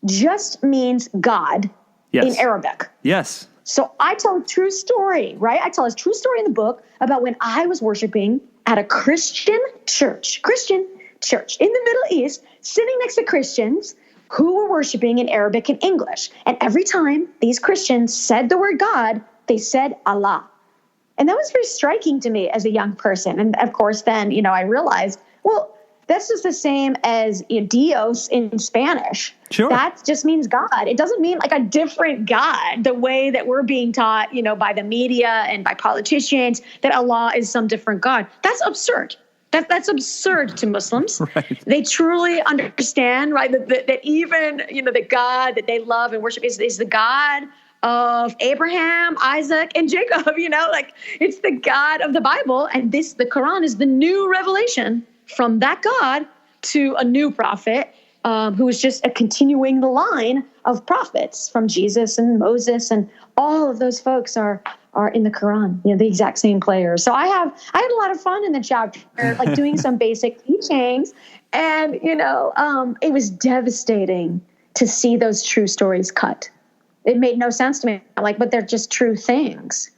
just means God in Arabic. Yes. So I tell a true story, right? I tell a true story in the book about when I was worshiping at a Christian church in the Middle East, sitting next to Christians who were worshiping in Arabic and English. And every time these Christians said the word God, they said Allah. And that was very striking to me as a young person. And of course, then, I realized, well, this is the same as Dios in Spanish. Sure. That just means God. It doesn't mean like a different God, the way that we're being taught, by the media and by politicians, that Allah is some different God. That's absurd. That's absurd to Muslims. Right. They truly understand, right, that even, the God that they love and worship is the God of Abraham, Isaac, and Jacob, it's the God of the Bible. And the Quran is the new revelation from that God to a new prophet who is just continuing the line of prophets from Jesus and Moses, and all of those folks are in the Quran, the exact same players. So I had a lot of fun in the chapter, like doing some basic teachings, and it was devastating to see those true stories cut. It made no sense to me, but they're just true things.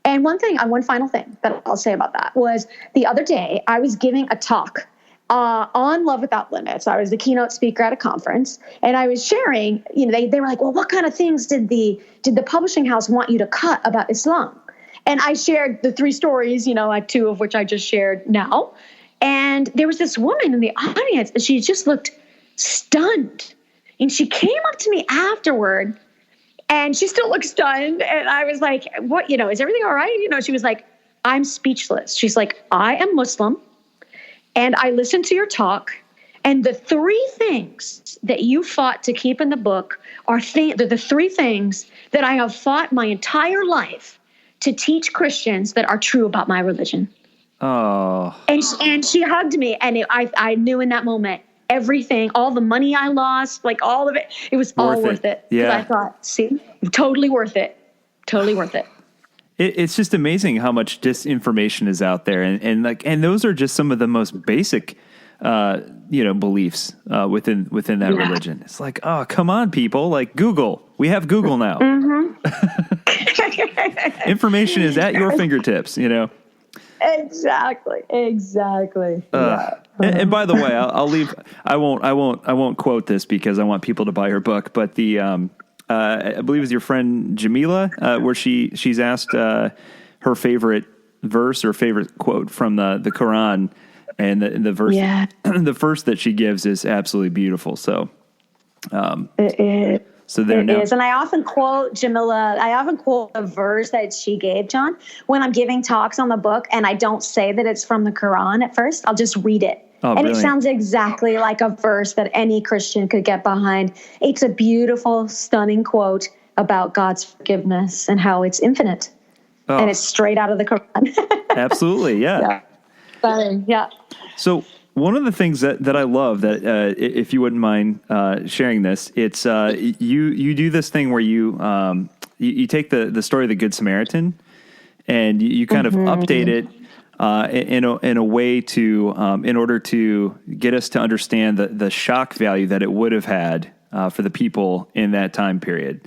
And one final thing that I'll say about that was the other day I was giving a talk on Love Without Limits. I was the keynote speaker at a conference, and I was sharing, they were like, well, what kind of things did the publishing house want you to cut about Islam? And I shared the 3 stories, like 2 of which I just shared now. And there was this woman in the audience, and she just looked stunned. And she came up to me afterward, and she still looked stunned. And I was like, what, is everything all right? She was like, I'm speechless. She's like, I am Muslim, and I listened to your talk, and the 3 things that you fought to keep in the book are the 3 things that I have fought my entire life to teach Christians that are true about my religion. Oh. And she hugged me, and I knew in that moment, everything, all the money I lost, like all of it, it was all worth it. Yeah. I thought, see, totally worth it. Totally worth it. It's just amazing how much disinformation is out there, and those are just some of the most basic, beliefs within that religion. It's like, oh, come on, people! Like Google, we have Google now. Mm-hmm. Information is at your fingertips. Exactly. Yeah. And by the way, I'll leave. I won't quote this because I want people to buy her book. But the I believe it was your friend Jamila, where she's asked her favorite verse or favorite quote from the Quran, and the verse the first that she gives is absolutely beautiful. So so there it is. And I often quote Jamila. I often quote a verse that she gave, John, when I'm giving talks on the book, and I don't say that it's from the Quran at first. I'll just read it. Oh, and brilliant. It sounds exactly like a verse that any Christian could get behind. It's a beautiful, stunning quote about God's forgiveness and how it's infinite. Oh. And it's straight out of the Quran. Absolutely, yeah. Stunning, yeah. So one of the things that I love, that if you wouldn't mind sharing this, it's you do this thing where you take the story of the Good Samaritan, and you kind of update it in a way to in order to get us to understand the shock value that it would have had for the people in that time period.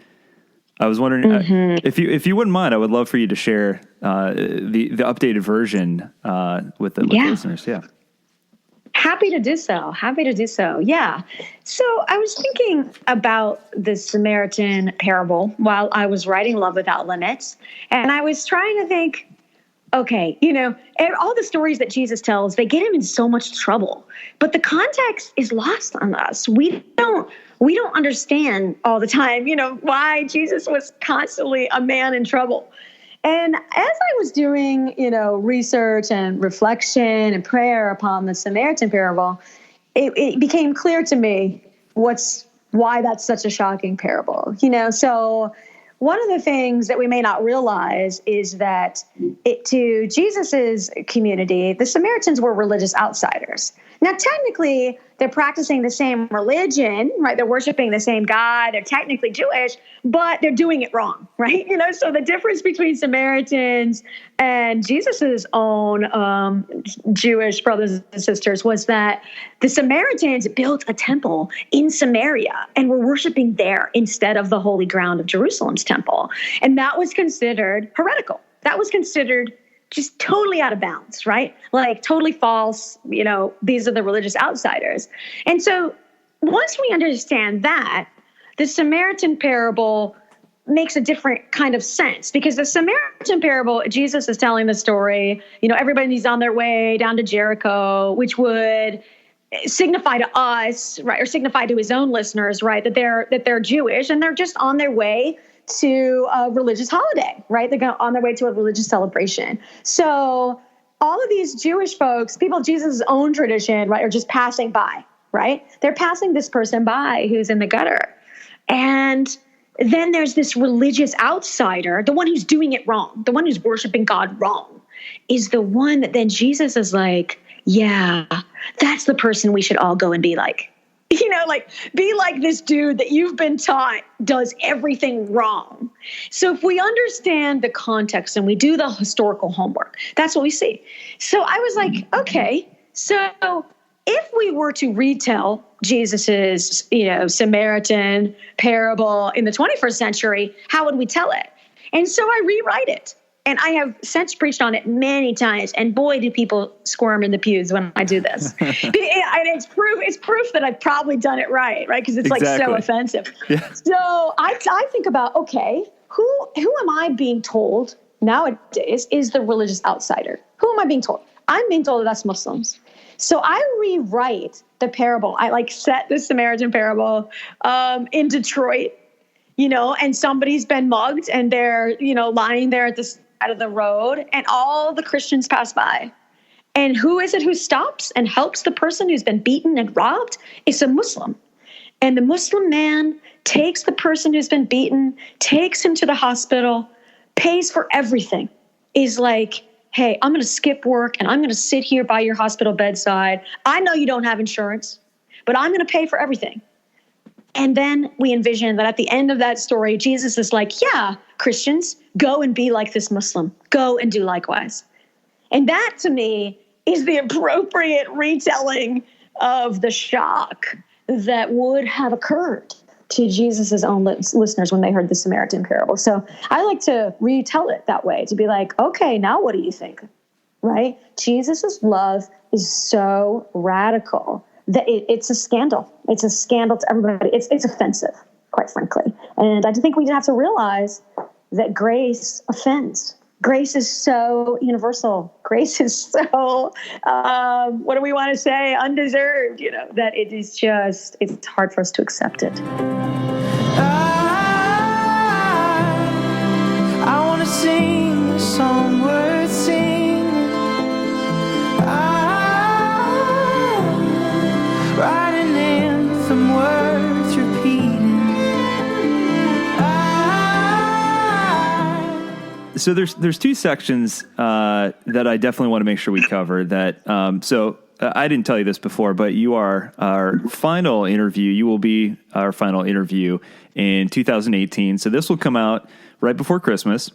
I was wondering if you wouldn't mind, I would love for you to share the updated version with the listeners. Yeah. Happy to do so. Happy to do so. Yeah. So I was thinking about the Samaritan parable while I was writing Love Without Limits. And I was trying to think, okay, and all the stories that Jesus tells, they get him in so much trouble. But the context is lost on us. We don't understand all the time, why Jesus was constantly a man in trouble. And as I was doing, research and reflection and prayer upon the Samaritan parable, it became clear to me why that's such a shocking parable. So one of the things that we may not realize is that to Jesus's community, the Samaritans were religious outsiders. Now, technically, they're practicing the same religion, right? They're worshiping the same God. They're technically Jewish, but they're doing it wrong, right? So the difference between Samaritans and Jesus's own Jewish brothers and sisters was that the Samaritans built a temple in Samaria and were worshiping there instead of the holy ground of Jerusalem's temple. And that was considered heretical. That was considered just totally out of bounds, right? Like totally false. These are the religious outsiders. And so once we understand that, the Samaritan parable makes a different kind of sense, because the Samaritan parable, Jesus is telling the story, everybody's on their way down to Jericho, which would signify to us, right, or signify to his own listeners, right, that they're Jewish and they're just on their way to a religious holiday, right? They're on their way to a religious celebration. So all of these Jewish folks, people of Jesus' own tradition, right, are just passing by, right? They're passing this person by who's in the gutter. And then there's this religious outsider, the one who's doing it wrong, the one who's worshiping God wrong, is the one that then Jesus is like, yeah, that's the person we should all go and be like. Be like this dude that you've been taught does everything wrong. So if we understand the context and we do the historical homework, that's what we see. So I was like, okay, so if we were to retell Jesus's, Samaritan parable in the 21st century, how would we tell it? And so I rewrite it. And I have since preached on it many times, and boy, do people squirm in the pews when I do this. And it's proof that I've probably done it right? Because it's exactly. So offensive. Yeah. So I think about, okay, who am I being told nowadays is the religious outsider? Who am I being told? I'm being told that's Muslims. So I rewrite the parable. I set the Samaritan parable in Detroit, and somebody's been mugged and they're, lying there at the side of the road, and all the Christians pass by. And who is it who stops and helps the person who's been beaten and robbed? It's a Muslim. And the Muslim man takes the person who's been beaten, takes him to the hospital, pays for everything, is like, hey, I'm going to skip work and I'm going to sit here by your hospital bedside. I know you don't have insurance, but I'm going to pay for everything. And then we envision that at the end of that story, Jesus is like, yeah, Christians, go and be like this Muslim. Go and do likewise. And that, to me, is the appropriate retelling of the shock that would have occurred to Jesus' own listeners when they heard the Samaritan parable. So I like to retell it that way, to be like, okay, now what do you think? Right? Jesus' love is so radical that it's a scandal. It's a scandal to everybody. It's offensive, quite frankly. And I think we have to realize that grace offends. Grace is so universal. Grace is so, what do we want to say, undeserved, that it is just, it's hard for us to accept it. I want to sing a song worth singing. Write an anthem worth repeating. So there's two sections that I definitely want to make sure we cover. That I didn't tell you this before, but you are our final interview. You will be our final interview in 2018. So this will come out right before Christmas.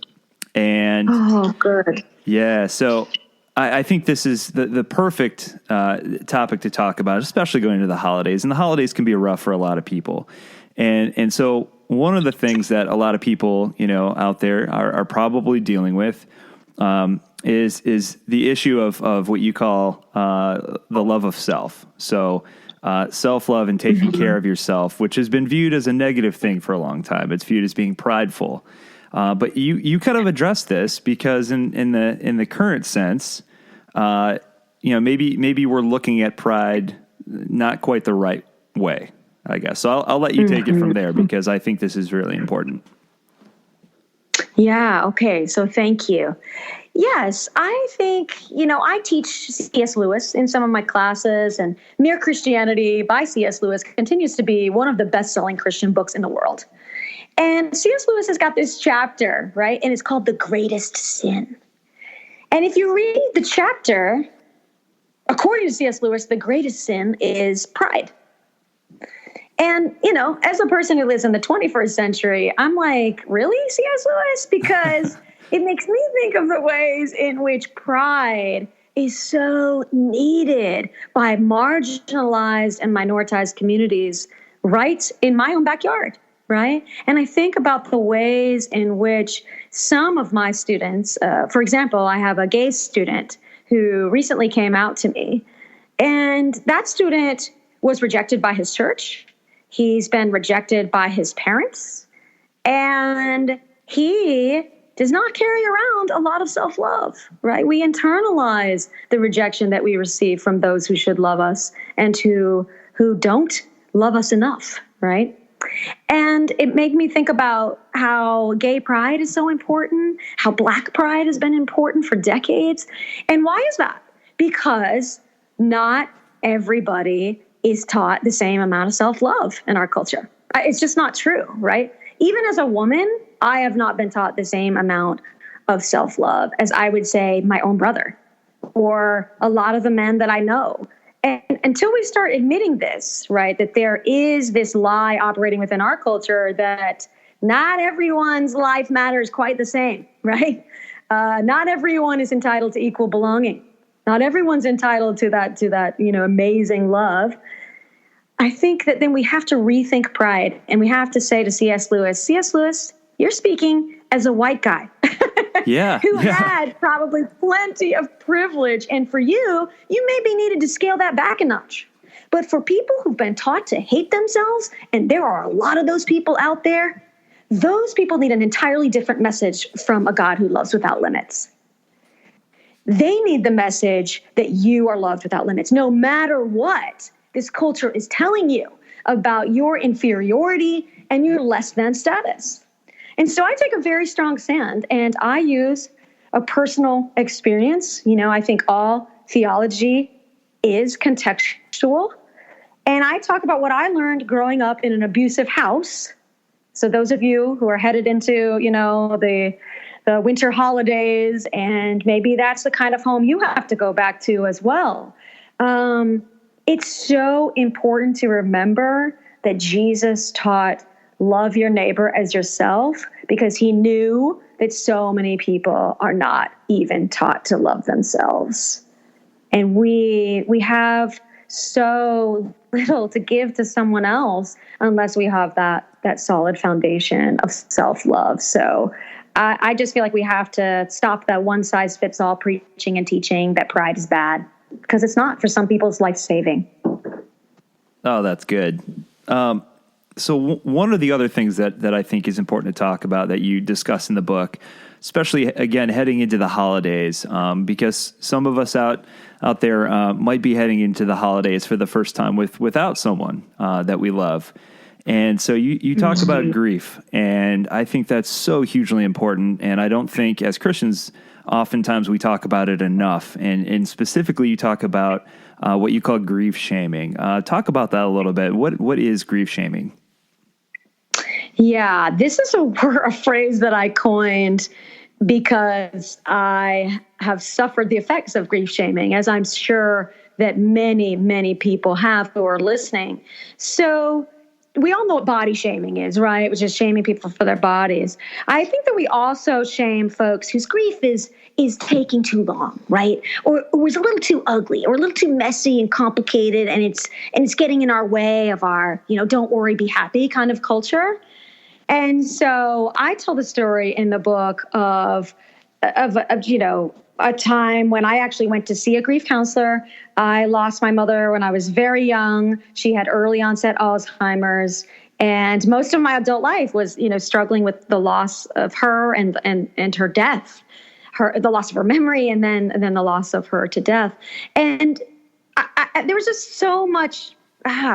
And oh, good. Yeah. So I think this is the perfect topic to talk about, especially going into the holidays. And the holidays can be rough for a lot of people. And so one of the things that a lot of people, out there are probably dealing with is the issue of what you call the love of self. So self-love and taking care of yourself, which has been viewed as a negative thing for a long time. It's viewed as being prideful. But you kind of address this because in the current sense, maybe we're looking at pride not quite the right way, I guess. So I'll let you take it from there because I think this is really important. Yeah. Okay. So thank you. Yes, I think, I teach C.S. Lewis in some of my classes, and Mere Christianity by C.S. Lewis continues to be one of the best-selling Christian books in the world. And C.S. Lewis has got this chapter, right? And it's called The Greatest Sin. And if you read the chapter, according to C.S. Lewis, the greatest sin is pride. And, as a person who lives in the 21st century, I'm like, really, C.S. Lewis? Because it makes me think of the ways in which pride is so needed by marginalized and minoritized communities right in my own backyard, right? And I think about the ways in which some of my students, for example, I have a gay student who recently came out to me, and that student was rejected by his church. He's been rejected by his parents, and he does not carry around a lot of self-love, right? We internalize the rejection that we receive from those who should love us and who don't love us enough, right? And it made me think about how gay pride is so important, how Black pride has been important for decades. And why is that? Because not everybody is taught the same amount of self-love in our culture. It's just not true, right? Even as a woman, I have not been taught the same amount of self-love as I would say my own brother or a lot of the men that I know. And until we start admitting this, right, that there is this lie operating within our culture that not everyone's life matters quite the same, right? Not everyone is entitled to equal belonging. Not everyone's entitled to that, amazing love. I think that then we have to rethink pride, and we have to say to C.S. Lewis, you're speaking as a white guy who had probably plenty of privilege. And for you maybe needed to scale that back a notch. But for people who've been taught to hate themselves, and there are a lot of those people out there, those people need an entirely different message from a God who loves without limits. They need the message that you are loved without limits, no matter what this culture is telling you about your inferiority and your less than status. And so I take a very strong stand, and I use a personal experience. I think all theology is contextual. And I talk about what I learned growing up in an abusive house. So those of you who are headed into, the winter holidays, and maybe that's the kind of home you have to go back to as well. It's so important to remember that Jesus taught love your neighbor as yourself because he knew that so many people are not even taught to love themselves. And we have so little to give to someone else unless we have that solid foundation of self-love. So I just feel like we have to stop that one-size-fits-all preaching and teaching that pride is bad, because it's not. For some people, it's life-saving. Oh, that's good. So one of the other things that I think is important to talk about that you discuss in the book, especially, again, heading into the holidays, because some of us out there might be heading into the holidays for the first time without someone that we love. And so you talk about grief, and I think that's so hugely important. And I don't think as Christians, oftentimes we talk about it enough. And specifically, you talk about what you call grief shaming. Talk about that a little bit. What is grief shaming? Yeah, this is a phrase that I coined because I have suffered the effects of grief shaming, as I'm sure that many, many people have who are listening. So we all know what body shaming is, right? Which is shaming people for their bodies. I think that we also shame folks whose grief is taking too long, right? Or is a little too ugly, or a little too messy and complicated, and it's getting in our way of our, don't worry, be happy kind of culture. And so I tell the story in the book of a time when I actually went to see a grief counselor. I lost my mother when I was very young. She had early onset Alzheimer's. And most of my adult life was, struggling with the loss of her and her death, the loss of her memory, and then the loss of her to death. And there was just so much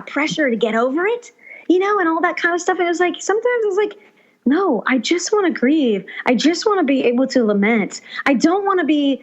pressure to get over it, and all that kind of stuff. And it was like, sometimes it was like, no, I just want to grieve. I just want to be able to lament. I don't want to be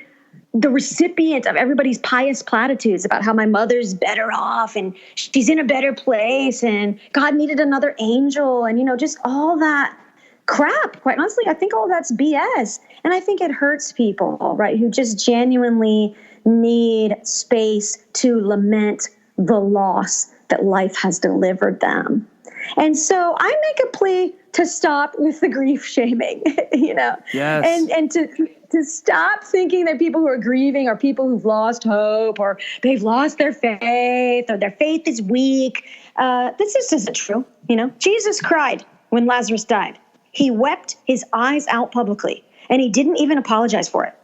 the recipient of everybody's pious platitudes about how my mother's better off and she's in a better place and God needed another angel and, just all that crap. Quite honestly, I think all that's BS. And I think it hurts people, right, who just genuinely need space to lament the loss that life has delivered them. And so I make a plea to stop with the grief shaming, Yes. and to stop thinking that people who are grieving are people who've lost hope or they've lost their faith or their faith is weak. This just isn't true. Jesus cried when Lazarus died. He wept his eyes out publicly, and he didn't even apologize for it.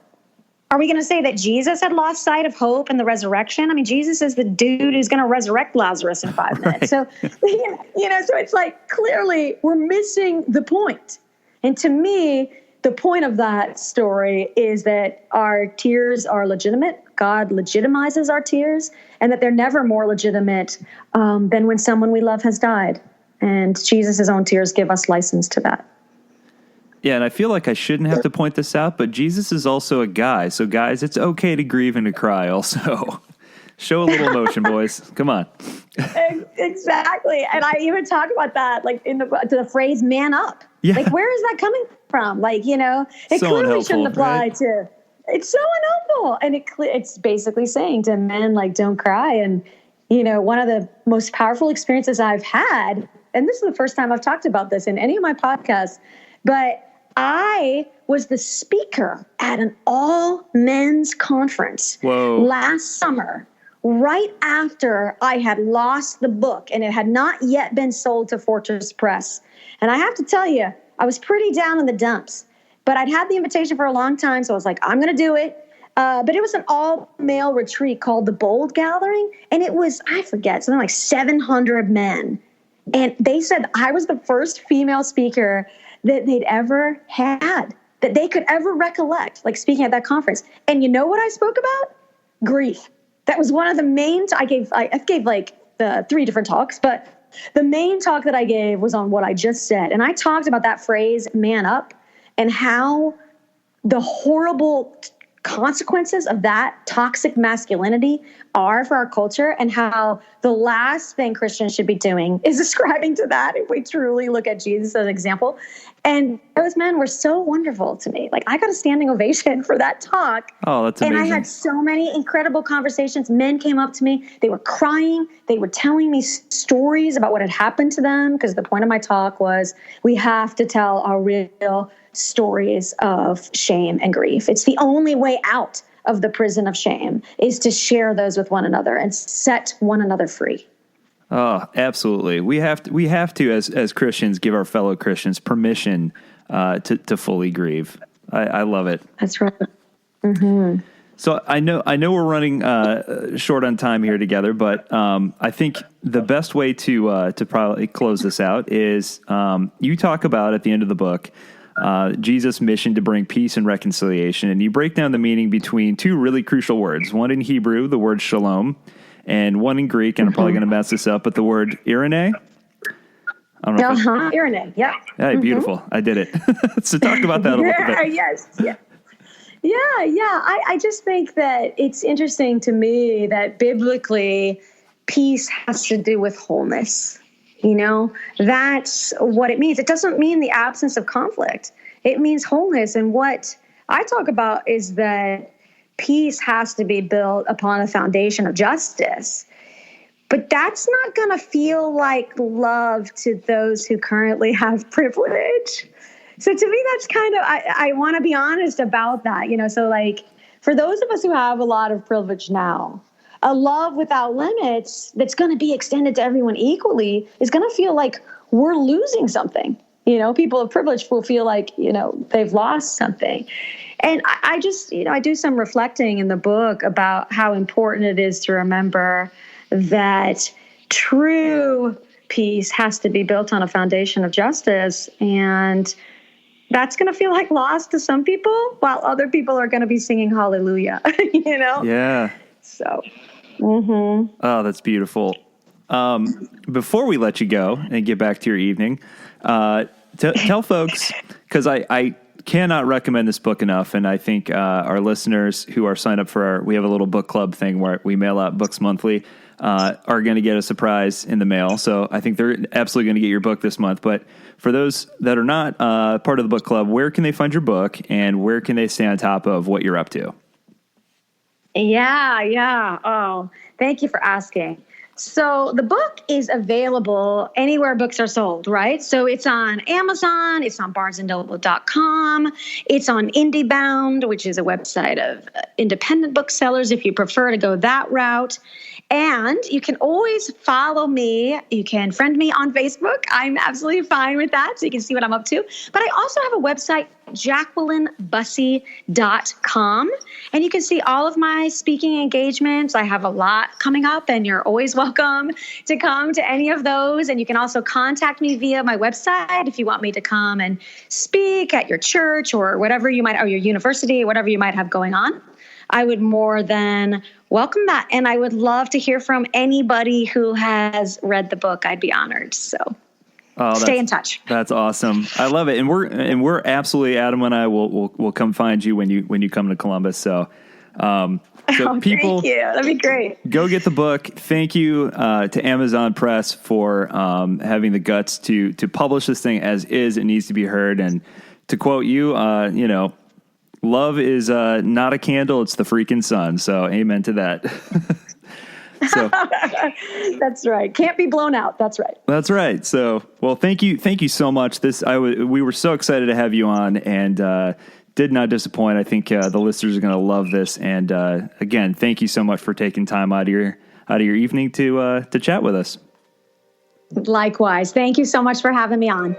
Are we going to say that Jesus had lost sight of hope and the resurrection? I mean, Jesus is the dude who's going to resurrect Lazarus in 5 minutes. Right. So, so it's like, clearly we're missing the point. And to me, the point of that story is that our tears are legitimate. God legitimizes our tears, and that they're never more legitimate than when someone we love has died. And Jesus' own tears give us license to that. Yeah, and I feel like I shouldn't have to point this out, but Jesus is also a guy. So, guys, it's okay to grieve and to cry also. Show a little emotion, boys. Come on. Exactly. And I even talk about that, like, to the phrase man up. Yeah. Like, where is that coming from? Like, it so clearly shouldn't apply, right? To, it's so unhelpful. And it's basically saying to men, like, don't cry. And, one of the most powerful experiences I've had, and this is the first time I've talked about this in any of my podcasts, but I was the speaker at an all-men's conference last summer, right after I had lost the book and it had not yet been sold to Fortress Press. And I have to tell you, I was pretty down in the dumps, but I'd had the invitation for a long time, so I was like, I'm going to do it. But it was an all-male retreat called the Bold Gathering, and it was, I forget, something like 700 men. And they said I was the first female speaker that they'd ever had, that they could ever recollect, like speaking at that conference. And you know what I spoke about? Grief. That was one of the main, I gave like the 3 different talks, but the main talk that I gave was on what I just said. And I talked about that phrase, man up, and how the horrible consequences of that toxic masculinity are for our culture, and how the last thing Christians should be doing is ascribing to that if we truly look at Jesus as an example. And those men were so wonderful to me. Like, I got a standing ovation for that talk. Oh, that's amazing. And I had so many incredible conversations. Men came up to me. They were crying. They were telling me stories about what had happened to them, because the point of my talk was we have to tell our real stories of shame and grief. It's the only way out of the prison of shame, is to share those with one another and set one another free. Oh, absolutely. We have to as Christians, give our fellow Christians permission to fully grieve. I love it. That's right. Mm-hmm. So I know we're running short on time here together, but I think the best way to probably close this out is you talk about at the end of the book Jesus' mission to bring peace and reconciliation, and you break down the meaning between 2 really crucial words. One in Hebrew, the word shalom, and one in Greek, and I'm probably going to mess this up, but the word irene. I don't know. Irene, yeah. Hey, beautiful. I did it. So talk about that a little bit. Yes, yeah. Yeah. I just think that it's interesting to me that biblically peace has to do with wholeness. That's what it means. It doesn't mean the absence of conflict. It means wholeness. And what I talk about is that peace has to be built upon a foundation of justice. But that's not going to feel like love to those who currently have privilege. So to me, that's kind of, I want to be honest about that. So like, for those of us who have a lot of privilege now, a love without limits that's going to be extended to everyone equally is going to feel like we're losing something. People of privilege will feel like, they've lost something. And I just, I do some reflecting in the book about how important it is to remember that true peace has to be built on a foundation of justice. And that's going to feel like loss to some people, while other people are going to be singing hallelujah, Yeah. So, Oh, that's beautiful. Before we let you go and get back to your evening, tell folks, because I cannot recommend this book enough, and I think our listeners who are signed up for we have a little book club thing where we mail out books monthly, are going to get a surprise in the mail. So I think they're absolutely going to get your book this month. But for those that are not part of the book club, where can they find your book, and where can they stay on top of what you're up to? Yeah. Oh, thank you for asking. So the book is available anywhere books are sold, right? So it's on Amazon, it's on barnesandnoble.com, it's on IndieBound, which is a website of independent booksellers if you prefer to go that route. And you can always follow me. You can friend me on Facebook. I'm absolutely fine with that, so you can see what I'm up to. But I also have a website, JacquelineBussie.com, and you can see all of my speaking engagements. I have a lot coming up, and you're always welcome to come to any of those. And you can also contact me via my website if you want me to come and speak at your church or whatever you might, or your university, or whatever you might have going on. I would more than welcome that. And I would love to hear from anybody who has read the book. I'd be honored. So stay in touch. That's awesome. I love it. And we're absolutely, Adam and I will come find you when you come to Columbus. So people, thank you. That'd be great. Go get the book. Thank you to Amazon Press for having the guts to publish this thing as is. It needs to be heard. And to quote you, love is not a candle, it's the freaking sun. So amen to that. So that's right. Can't be blown out. That's right. That's right. So, well, thank you so much. We were so excited to have you on, and did not disappoint. I think the listeners are going to love this. And again, thank you so much for taking time out of your evening to chat with us. Likewise. Thank you so much for having me on.